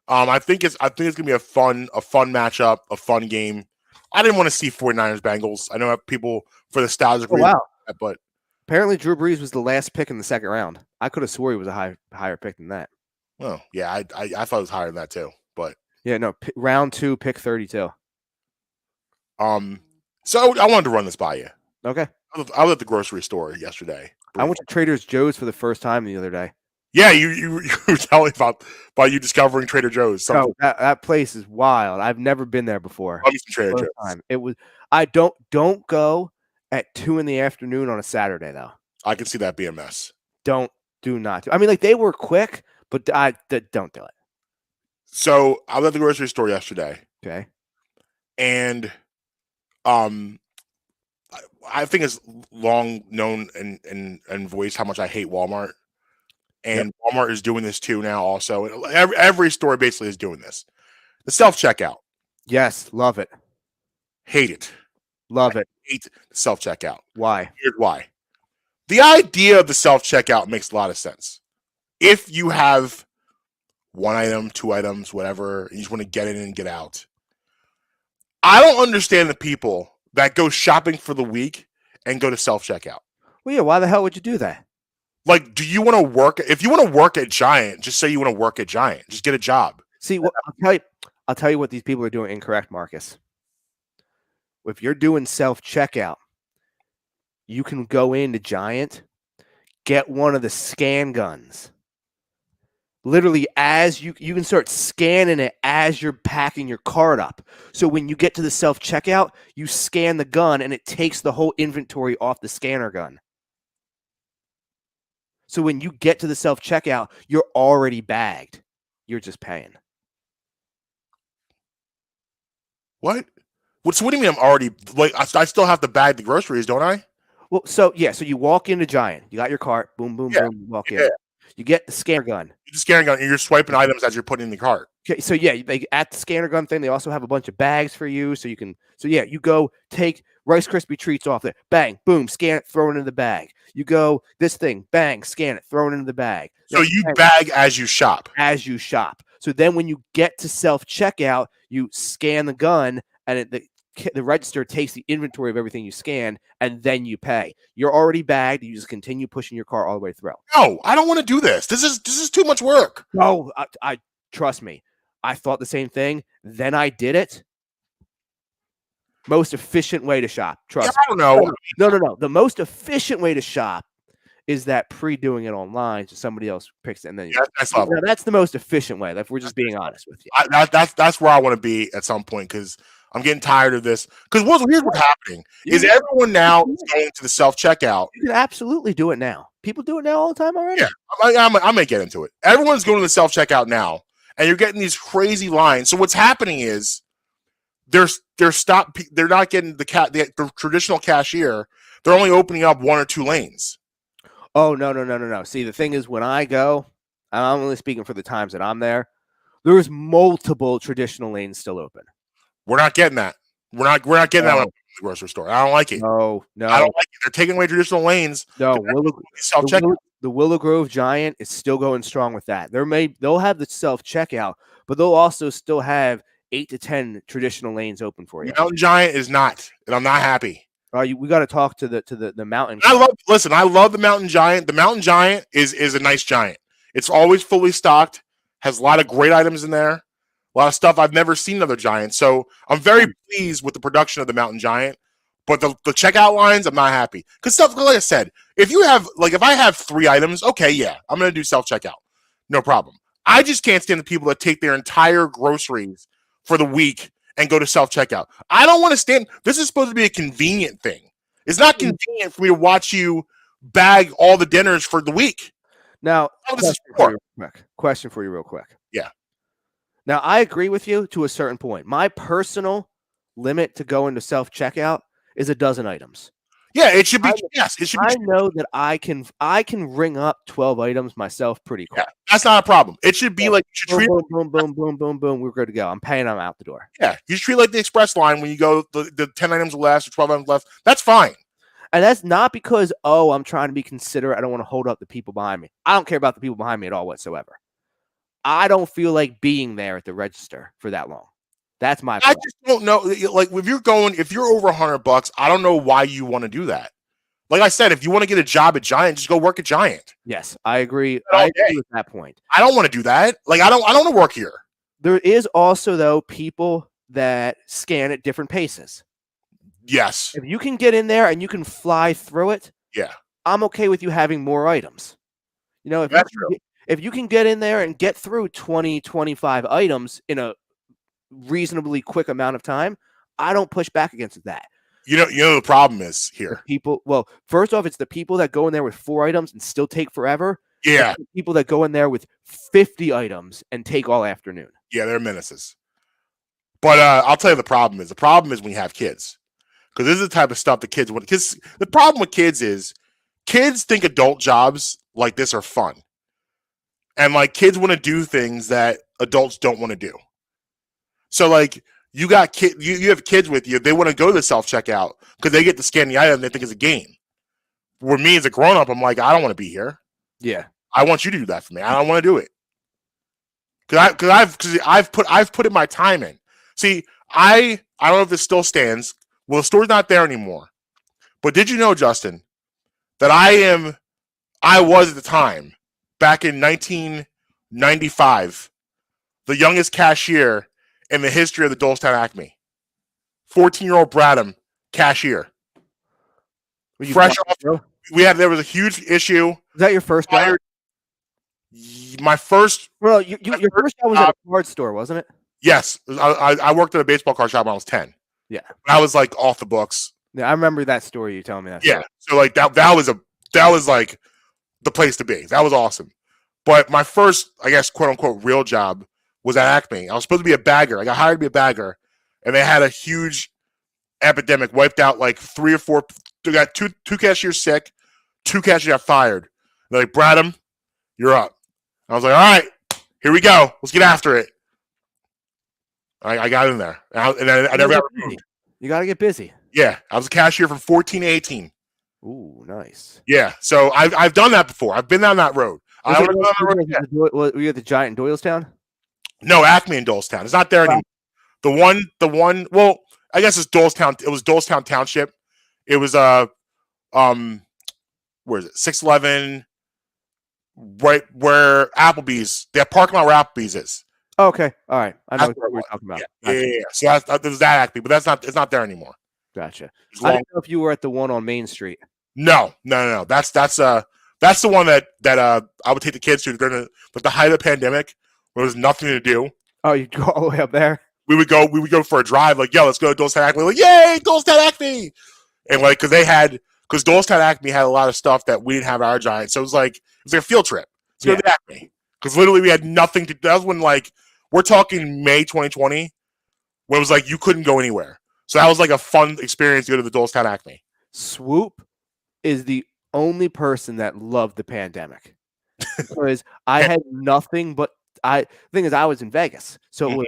I think it's gonna be a fun matchup, a fun game. I didn't want to see 49ers Bengals. I know people for the styles agree. Wow. But apparently Drew Brees was the last pick in the second round. I could have swore he was a higher pick than that. Oh yeah, I thought it was higher than that too. But yeah, no, round 2, pick 32. So I wanted to run this by you. Okay. I was at the grocery store yesterday. I went to Trader Joe's for the first time the other day. Yeah, you were telling about you discovering Trader Joe's. Oh, that place is wild. I've never been there before. Trader Joe's. Time. It was. I don't go at 2 p.m. on a Saturday though. I can see that being a mess. Do not. I mean, like they were quick, but don't do it. So I was at the grocery store yesterday. Okay. And I think it's long known and voiced how much I hate Walmart. And Walmart is doing this too now also. Every store basically is doing this. The self-checkout. Yes, love it. Hate it. Love it. Hate the self-checkout. Why? Here's why. The idea of the self-checkout makes a lot of sense. If you have 1 item, 2 items, whatever, you just want to get in and get out. I don't understand the people that go shopping for the week and go to self-checkout. Well, yeah, why the hell would you do that? Like, do you want to work? If you want to work at Giant, just say you want to work at Giant. Just get a job. See, I'll tell you what these people are doing incorrect, Marcus. If you're doing self-checkout, you can go into Giant, get one of the scan guns. Literally, as you can start scanning it as you're packing your cart up. So when you get to the self-checkout, you scan the gun and it takes the whole inventory off the scanner gun. So when you get to the self-checkout, you're already bagged. You're just paying. What? So what do you mean I'm already, like, I still have to bag the groceries, don't I? Well, so you walk into Giant. You got your cart. Boom, boom, boom. You walk in. You get the scanner gun. You the scanner gun, and you're swiping items as you're putting in the cart. Okay, so at the scanner gun thing, they also have a bunch of bags for you. So you go take Rice Krispie treats off there. Bang, boom, scan it, throw it into the bag. You go this thing, bang, scan it, throw it into the bag. So you bag as you shop. As you shop. So then when you get to self-checkout, you scan the gun, and the register takes the inventory of everything you scan, and then you pay. You're already bagged. You just continue pushing your car all the way through. No, I don't want to do this. This is too much work. No, I trust me. I thought the same thing. Then I did it. Most efficient way to shop. Trust me. I don't know. No. The most efficient way to shop is that pre-doing it online, so somebody else picks it, and then that's the most efficient way. If we're just being honest with you, that's where I want to be at some point, because I'm getting tired of this. Because here's what's happening is everyone now is going to the self-checkout. You can absolutely do it now. People do it now all the time already. Yeah, I may get into it. Everyone's going to the self-checkout now, and you're getting these crazy lines. So what's happening is they're not getting the traditional cashier. They're only opening up 1 or 2 lanes. Oh, no. See, the thing is, when I go, and I'm only speaking for the times that I'm there, there's multiple traditional lanes still open. We're not getting that. We're not getting that at the grocery store. I don't like it. No. I don't like it. They're taking away traditional lanes. No, the Willow Grove Giant is still going strong with that. They'll have the self-checkout, but they'll also still have 8 to 10 traditional lanes open for you. Mountain Giant is not, and I'm not happy. We got to talk to the mountain. I love the Mountain Giant. The Mountain Giant is a nice giant. It's always fully stocked. has a lot of great items in there, a lot of stuff I've never seen in other Giants. So I'm very pleased with the production of the Mountain Giant. But the checkout lines, I'm not happy. Because stuff, like I said, if I have 3 items, okay, yeah, I'm going to do self-checkout. No problem. I just can't stand the people that take their entire groceries for the week and go to self-checkout. I don't want to stand. This is supposed to be a convenient thing. It's not convenient for me to watch you bag all the dinners for the week. Now, question for you real quick. Yeah. Now, I agree with you to a certain point. My personal limit to go into self-checkout is 12 items. Yeah, it should be. It should be. I know that I can ring up 12 items myself pretty quick. Yeah, that's not a problem. It should be like you should treat boom. We're good to go. I'm paying them out the door. Yeah, you should treat like the express line when you go the 10 items left or 12 items left. That's fine. And that's not because I'm trying to be considerate. I don't want to hold up the people behind me. I don't care about the people behind me at all whatsoever. I don't feel like being there at the register for that long. That's my problem. I just don't know. Like if you're over $100, I don't know why you want to do that. Like I said, if you want to get a job at Giant, just go work at Giant. Yes, I agree. I agree with that point. I don't want to do that. Like I don't want to work here. There is also though people that scan at different paces. Yes. If you can get in there and you can fly through it, yeah, I'm okay with you having more items. You know, if you can get in there and get through 20, 25 items in a reasonably quick amount of time, I don't push back against that. You know the problem is here. First off, it's the people that go in there with 4 items and still take forever. Yeah. The people that go in there with 50 items and take all afternoon. Yeah, they're menaces. But I'll tell you the problem is when you have kids. Because this is the type of stuff the kids want. Because the problem with kids is kids think adult jobs like this are fun. And like kids want to do things that adults don't want to do. So like you have kids with you, they want to go to the self-checkout because they get to scan the item and they think it's a game. Where me as a grown-up, I'm like, I don't want to be here. Yeah. I want you to do that for me. I don't want to do it. Because I've put in my time in. See, I don't know if this still stands. Well, the store's not there anymore. But did you know, Justin, that I was at the time, back in 1995, the youngest cashier in the history of the Dolestown Acme. 14-year-old Bradham, cashier. Fresh off. There was a huge issue. Was that your first job? My first. Well, your first job was at a card store, wasn't it? Yes, I worked at a baseball card shop when I was 10. Yeah, I was like off the books. Yeah, I remember that story. You telling me that. Yeah, so like that was like the place to be. That was awesome. But my first, I guess, quote unquote, real job was at Acme. I was supposed to be a bagger. I got hired to be a bagger, and they had a huge epidemic. Wiped out like 3 or 4. They got two cashiers sick. 2 cashiers got fired. They're like, Bradham, you're up. I was like, all right, here we go. Let's get after it. I got in there, and I never got removed. You got to get busy. Yeah, I was a cashier from 14 to 18. Ooh, nice. Yeah, so I've done that before. I've been down that road. Were you at the Giant in Doylestown? No, Acme in Dolestown. It's not there anymore. The one. Well, I guess it's Dolestown. It was Dolestown Township. It was where is it? 611, right where Applebee's. That parking lot where Applebee's is. Oh, okay, all right. I know what we're talking about. Yeah. So there's that Acme, but it's not there anymore. Gotcha. I didn't know if you were at the one on Main Street. No. That's the one that I would take the kids to during the height of the pandemic when there was nothing to do. Oh, you'd go all the way up there? We would go for a drive, like, yo, let's go to Dolestown Acme. Like, yay, Dolestown Acme! And like, because Dolestown Acme had a lot of stuff that we didn't have at our Giant, so it was like a field trip. Let's go to Acme. Because literally we had nothing to do. That was when, like, we're talking May 2020, when it was like you couldn't go anywhere. So that was like a fun experience to go to the Dolestown Acme. Swoop is the only person that loved the pandemic. Because I had nothing but the thing is I was in Vegas. So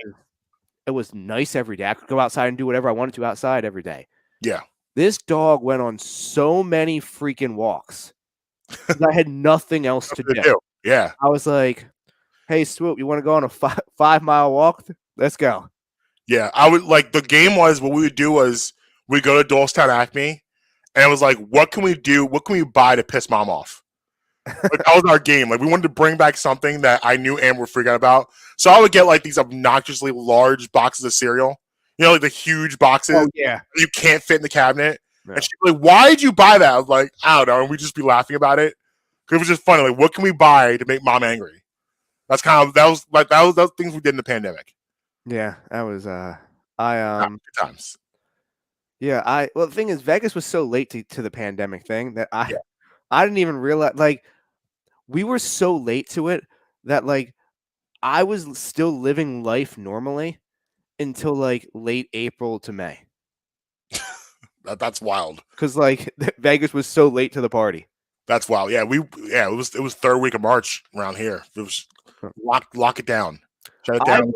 it was nice every day. I could go outside and do whatever I wanted to outside every day. Yeah. This dog went on so many freaking walks. I had nothing else to do. Yeah. I was like, hey, Swoop, you want to go on a 5-mile walk? Let's go. Yeah. I would like the game was what we would do was we'd go to Dolestown Acme and it was like, what can we do? What can we buy to piss mom off? Like, that was our game. Like, we wanted to bring back something that I knew Amber would freak out about. So I would get like these obnoxiously large boxes of cereal. You know, like the huge boxes. Oh yeah. You can't fit in the cabinet. Yeah. And she'd be like, "Why did you buy that?" I was like, "I don't know." And we'd just be laughing about it. Because it was just funny. Like, what can we buy to make mom angry? That was things we did in the pandemic. Yeah, that was Good times. well, the thing is, Vegas was so late to the pandemic thing that Yeah. I didn't even realize, like, we were so late to it that, like, I was still living life normally until like late April to May. That's wild. Because like Vegas was so late to the party. That's wild. Yeah, it was third week of March around here. It was lock it down. Shut it down.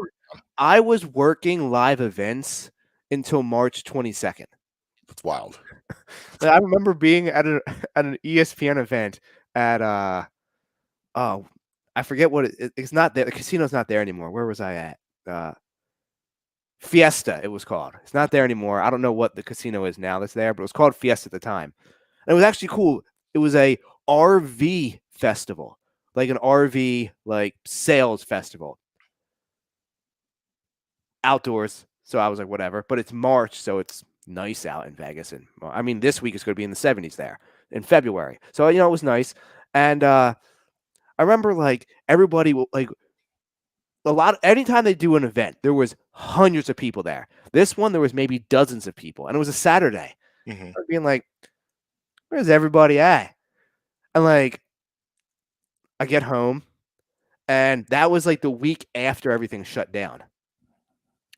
I was working live events until March 22nd. That's wild. I remember being at an ESPN event at I forget what it's not there. The casino's not there anymore. Where was I at? Fiesta, it was called. It's not there anymore. I don't know what the casino is now that's there, but it was called Fiesta at the time. And it was actually cool. It was a RV festival, like an RV like sales festival. Outdoors. So I was like, whatever. But it's March, so it's nice out in Vegas. And I mean, this week is going to be in the 70s there in February. So, it was nice. And I remember like everybody like anytime they do an event, there was hundreds of people there. This one, there was maybe dozens of people, and it was a Saturday. Mm-hmm. Being like, where's everybody at? And like, I get home, and that was like the week after everything shut down.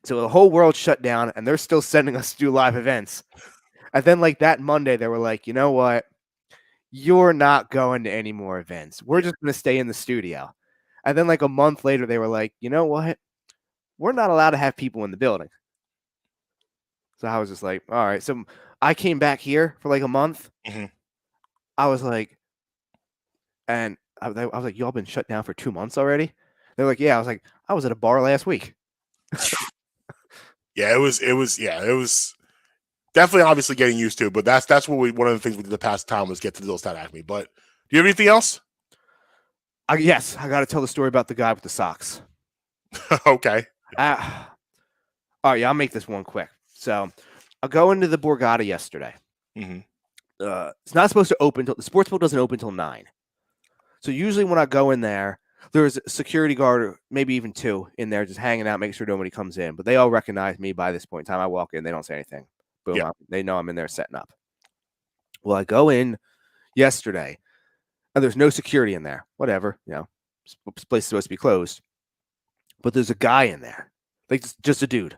So the whole world shut down, and they're still sending us to do live events. And then like that Monday, they were like, you know what? You're not going to any more events. We're just going to stay in the studio. And then like a month later, they were like, you know what? We're not allowed to have people in the building. So I was just like, all right. So I came back here for like a month. Mm-hmm. I was like, and I was like, y'all been shut down for 2 months already? They're like, yeah. I was like, I was at a bar last week. Yeah, it was definitely obviously getting used to, but that's what one of the things we did the past time was get to those at Acme. But do you have anything else? Yes, I got to tell the story about the guy with the socks. Okay. All right, yeah, I'll make this one quick. So I'll go into the Borgata yesterday. Mm-hmm. It's not supposed to open the sportsbook doesn't open until 9. So usually when I go in there, there's a security guard, or maybe even 2 in there, just hanging out, making sure nobody comes in. But they all recognize me by this point in time. I walk in, they don't say anything. Boom, Yeah. they know I'm in there setting up. Well, I go in yesterday, and there's no security in there. Whatever, this place is supposed to be closed. But there's a guy in there, like just a dude.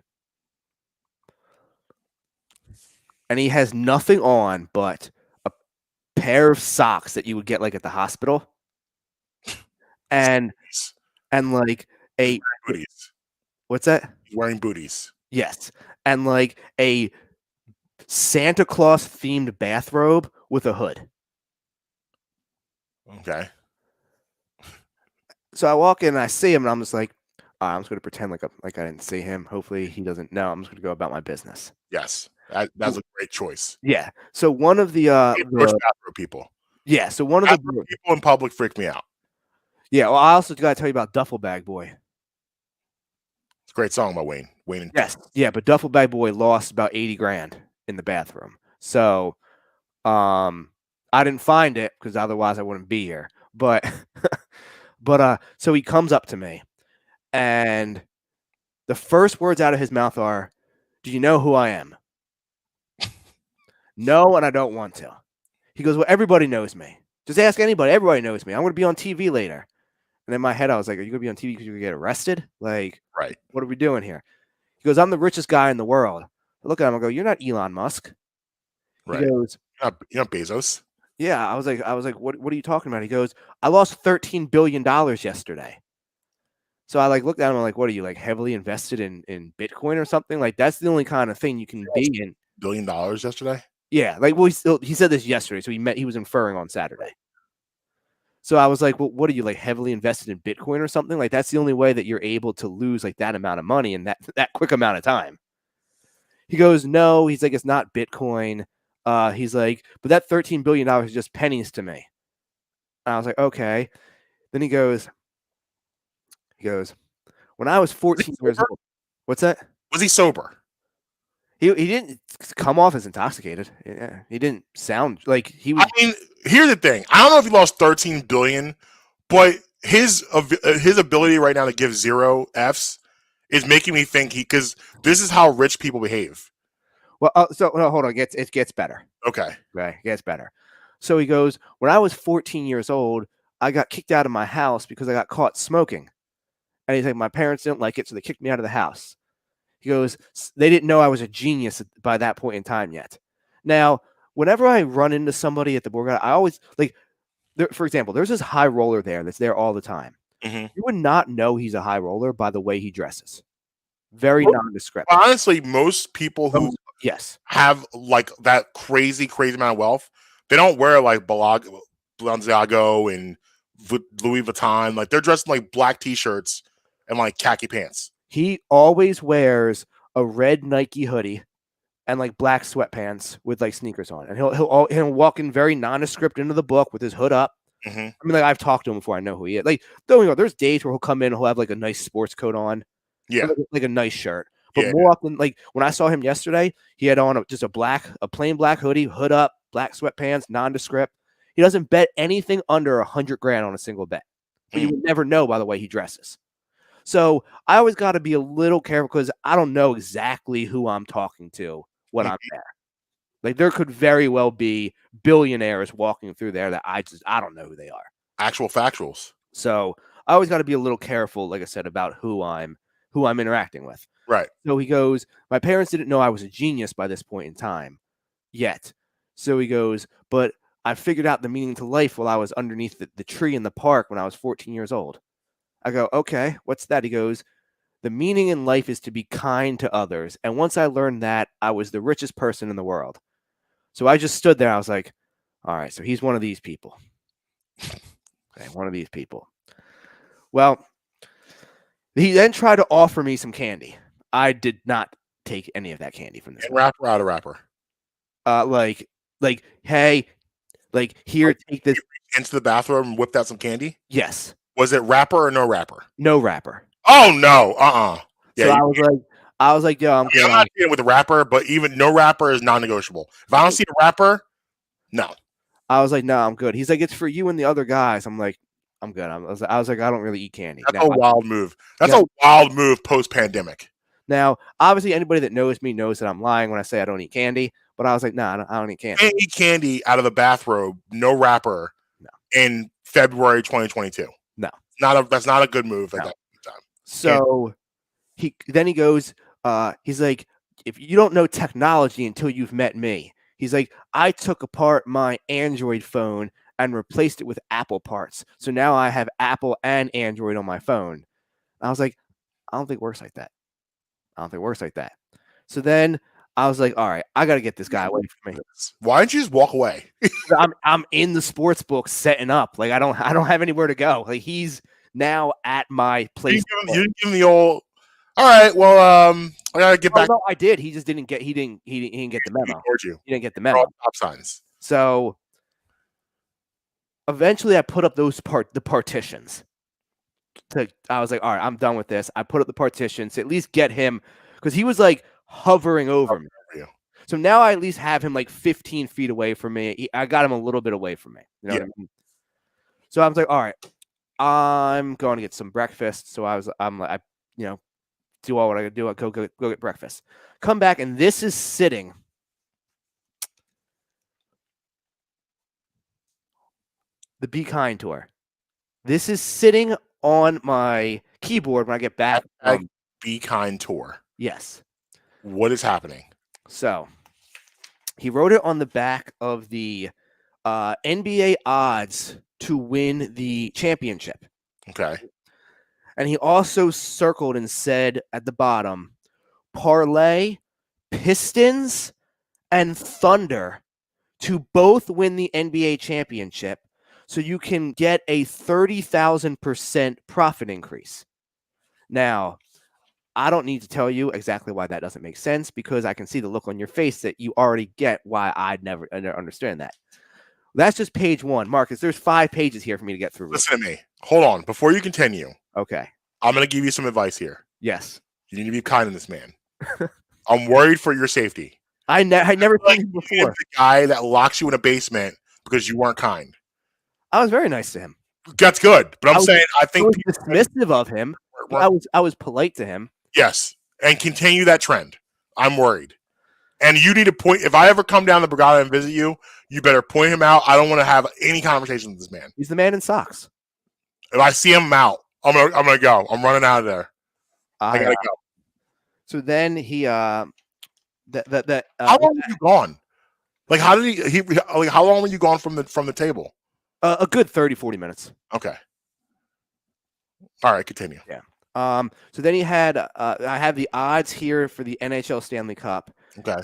And he has nothing on but a pair of socks that you would get like at the hospital. And like a booties. What's that? He's wearing booties. Yes. And like a Santa Claus themed bathrobe with a hood. Okay. So I walk in and I see him and I'm just like, all right, I'm just going to pretend like I didn't see him. Hopefully he doesn't know. I'm just going to go about my business. Yes. That's a great choice. Yeah. So one of the bathrobe people. Yeah. So one of the people in public freak me out. Yeah. Well, I also got to tell you about Duffel Bag Boy. It's a great song by Wayne. And yes. Yeah. But Duffel Bag Boy lost about 80 grand in the bathroom. So, I didn't find it because otherwise I wouldn't be here. But, so he comes up to me and the first words out of his mouth are, "Do you know who I am?" No, and I don't want to. He goes, "Well, everybody knows me. Just ask anybody. Everybody knows me. I'm going to be on TV later." And in my head, I was like, "Are you going to be on TV because you're going to get arrested? Like, right? What are we doing here?" He goes, "I'm the richest guy in the world." I look at him and go, "You're not Elon Musk." Right. He goes, "You're not Bezos." Yeah. I was like, what are you talking about? He goes, "I lost $13 billion yesterday." So I like looked at him and like, what are you like heavily invested in Bitcoin or something? Like that's the only kind of thing you can be in. $1 billion yesterday? Yeah. Like, well, he said this yesterday. So he was inferring on Saturday. So I was like, well, what are you like heavily invested in Bitcoin or something? Like that's the only way that you're able to lose like that amount of money in that quick amount of time. He goes, no, he's like, it's not Bitcoin. He's like, but that $13 billion is just pennies to me. And I was like, okay. Then he goes, when I was 14 years old. What's that? Was he sober? He didn't come off as intoxicated. Yeah, he didn't sound like he was. I mean, here's the thing. I don't know if he lost 13 billion, but his ability right now to give 0 Fs is making me think because this is how rich people behave. Well, so no, hold on. It gets better. Okay. Right, it gets better. So he goes, when I was 14 years old, I got kicked out of my house because I got caught smoking. And he's like, my parents didn't like it, so they kicked me out of the house. He goes, they didn't know I was a genius by that point in time yet. Now, whenever I run into somebody at the board, I always like, for example, there's this high roller there that's there all the time. Mm-hmm. You would not know he's a high roller by the way he dresses. Very nondescript. Honestly, most people who have like that crazy amount of wealth, they don't wear like Balenciaga and Louis Vuitton. Like they're dressed in like black t-shirts and like khaki pants. He always wears a red Nike hoodie and like black sweatpants with like sneakers on, and he'll walk in very nondescript into the book with his hood up. Mm-hmm. I mean, like I've talked to him before. I know who he is. Like, there's days where he'll come in and he'll have like a nice sports coat on, like a nice shirt. But more often, like when I saw him yesterday, he had on just a plain black hoodie, hood up, black sweatpants, nondescript. He doesn't bet anything under $100,000 on a single bet. But you would never know by the way he dresses. So I always got to be a little careful because I don't know exactly who I'm talking to when I'm there. Like there could very well be billionaires walking through there that I don't know who they are. Actual factuals. So I always got to be a little careful, like I said, about who I'm interacting with. Right. So he goes, my parents didn't know I was a genius by this point in time yet. So he goes, but I figured out the meaning to life while I was underneath the tree in the park when I was 14 years old. I go, okay, what's that? He goes, the meaning in life is to be kind to others. And once I learned that, I was the richest person in the world. So I just stood there. I was like, all right, so he's one of these people. Okay, one of these people. Well, he then tried to offer me some candy. I did not take any of that candy from this. Rapper out of rapper. Hey, like here, take this. Into the bathroom and whipped out some candy? Yes. Was it rapper or no rapper? No rapper. Oh no. Yeah, so I was like, yo, I'm not dealing with a rapper, but even no rapper is non-negotiable. If I don't see a rapper, no. I was like, no, I'm good. He's like, it's for you and the other guys. I'm like, I'm good. I was like, I don't really eat candy. That's a wild move. That's a wild move post-pandemic. Now, obviously, anybody that knows me knows that I'm lying when I say I don't eat candy. But I was like, no, I don't eat candy. You can't eat candy out of the bathrobe, no rapper, in February 2022. No. That's not a good move at that time. So he goes, he's like, if you don't know technology until you've met me, he's like, I took apart my Android phone and replaced it with Apple parts. So now I have Apple and Android on my phone. And I was like, I don't think it works like that. So then I was like, all right, I got to get this guy away from me. Why didn't you just walk away? I'm in the sports book setting up. Like I don't have anywhere to go. Like he's now at my place. You didn't give him the old. All right, well, I gotta get back. No, I did. He just didn't get. He didn't get the memo. He didn't get the memo. Stop signs. So eventually, I put up the partitions. I was like, all right, I'm done with this. I put up the partitions to at least get him because he was like hovering over me. So now I at least have him like 15 feet away from me. I got him a little bit away from me. You know what I mean? So I was like, all right, I'm going to get some breakfast. So I'm like, do all what I gotta do. I go get breakfast. Come back, and this is sitting. The Be Kind tour. This is sitting on my keyboard when I get back. Be Kind tour. Yes. What is happening? So he wrote it on the back of the NBA odds to win the championship. Okay. And he also circled and said at the bottom, parlay Pistons and Thunder to both win the NBA championship so you can get a 30,000% profit increase. Now, I don't need to tell you exactly why that doesn't make sense because I can see the look on your face that you already get why I'd never understand that. That's just page 1. Marcus, there's 5 pages here for me to get through. Listen to me. Hold on. Before you continue, Okay. I'm going to give you some advice here. Yes. You need to be kind to this man. I'm worried for your safety. I never seen him He's before. the guy that locks you in a basement because you weren't kind. I was very nice to him. That's good. But I I think was dismissive of him. I was polite to him. Yes. And continue that trend. I'm worried. And you need to point, if I ever come down to Brigada and visit you, you better point him out. I don't want to have any conversation with this man. He's the man in socks. If I see him out, I'm gonna go. I'm running out of there. I gotta go. So then he how long were you gone? Like how did he like how long were you gone from the table? a good 30, 40 minutes. Okay. All right, continue. Yeah. So then he had I have the odds here for the NHL Stanley Cup. Okay.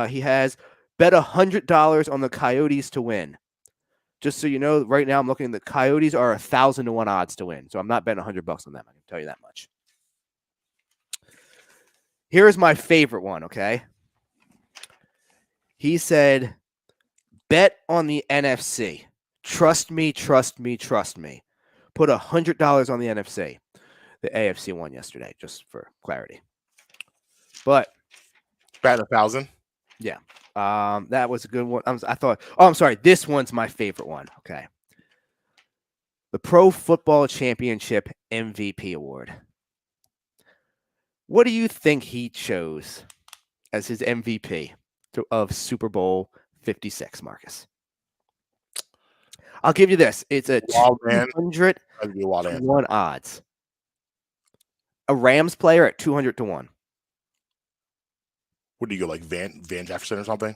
He has bet $100 on the Coyotes to win. Just so you know, right now I'm looking at the Coyotes are 1,000 to 1 odds to win. So I'm not betting $100 on them. I can tell you that much. Here's my favorite one, okay? He said, bet on the NFC. Trust me, trust me, trust me. Put $100 on the NFC. The AFC won yesterday, just for clarity. But Bet 1,000. yeah, that was a good one. I thought, I'm sorry. This one's my favorite one. Okay. The Pro Football Championship MVP Award. What do you think he chose as his MVP of Super Bowl 56, Marcus? I'll give you this. It's a 200 to 1 odds. A Rams player at 200 to 1. What do you go, like Van Jefferson or something?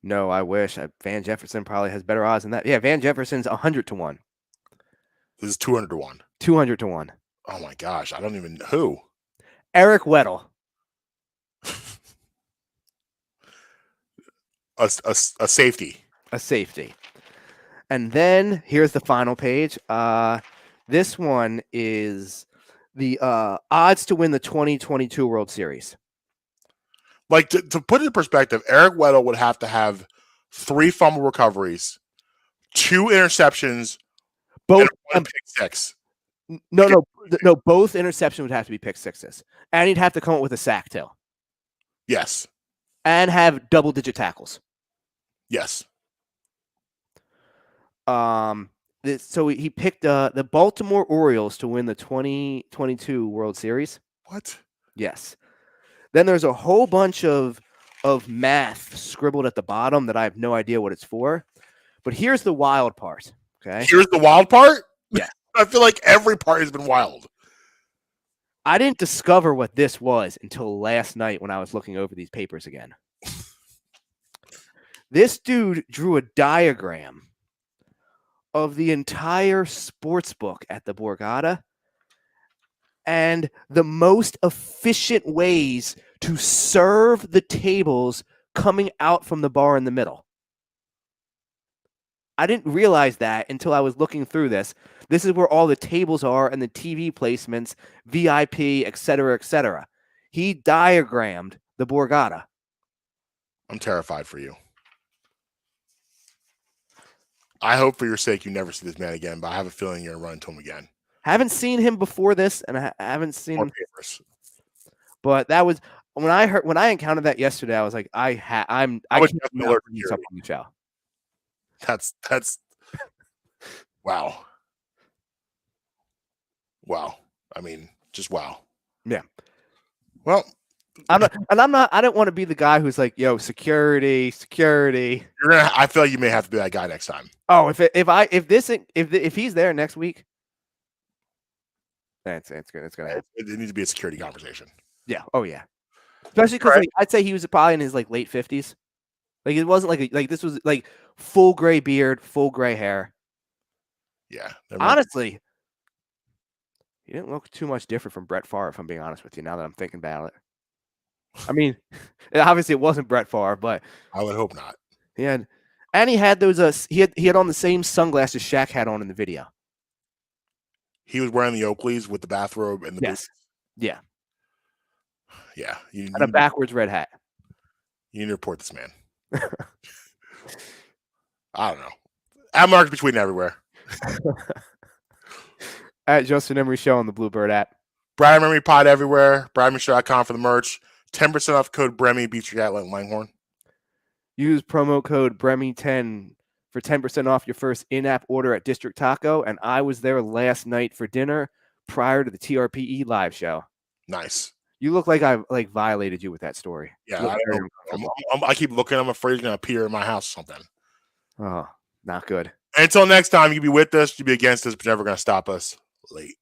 No, I wish. Van Jefferson probably has better odds than that. Yeah, Van Jefferson's 100 to 1. This is 200 to 1. 200 to 1. Oh my gosh, I don't even who. Eric Weddle. A safety. A safety. And then here's the final page. This one is the odds to win the 2022 World Series. Like to put it in perspective, Eric Weddle would have to have 3 fumble recoveries, 2 interceptions, both and 1 pick six. No. Both interceptions would have to be pick sixes, and he'd have to come up with a sack too. Yes. And have double-digit tackles. Yes. So he picked the Baltimore Orioles to win the 2022 World Series. What? Yes. Then there's a whole bunch of math scribbled at the bottom that I have no idea what it's for. But here's the wild part. Okay. Here's the wild part? Yeah. I feel like every part has been wild. I didn't discover what this was until last night when I was looking over these papers again. This dude drew a diagram of the entire sports book at the Borgata and the most efficient ways to serve the tables coming out from the bar in the middle. I didn't realize that until I was looking through this. This is where all the tables are and the TV placements, VIP, etc., etc. He diagrammed the Borgata. I'm terrified for you. I hope for your sake you never see this man again, but I have a feeling you're going to run into him again. Haven't seen him before this, and I haven't seen him. Papers. But that was when I encountered that yesterday. I was like, I can't alert you on the show. That's wow. Wow. I mean, just wow. Yeah. Well, I don't want to be the guy who's like, yo, security. I feel like you may have to be that guy next time. Oh, if he's there next week, it's gonna happen. It needs to be a security conversation. Yeah. Oh yeah. Especially because I'd say he was probably in his late 50s. Like it wasn't like this was like full gray beard, full gray hair. Yeah. Honestly, he didn't look too much different from Brett Favre, if I'm being honest with you, now that I'm thinking about it. I mean, obviously it wasn't Brett Favre, but I would hope not. He had those he had on the same sunglasses Shaq had on in the video. He was wearing the Oakleys with the bathrobe and the boots. Yeah. Yeah. And a backwards red hat. You need to report this man. I don't know. At Marques Between everywhere. At Justin Emery Show on the Bluebird app. Brad Memory Pod everywhere. BradMeShow.com for the merch. 10% off code Bremy. Beat your Gatling Langhorn. Use promo code Bremy10 for 10% off your first in-app order at District Taco. And I was there last night for dinner prior to the TRPE live show. Nice. You look like I violated you with that story. Yeah, I keep looking. I'm afraid he's going to appear in my house or something. Oh, not good. Until next time, you be with us, you be against us, but never going to stop us. Late.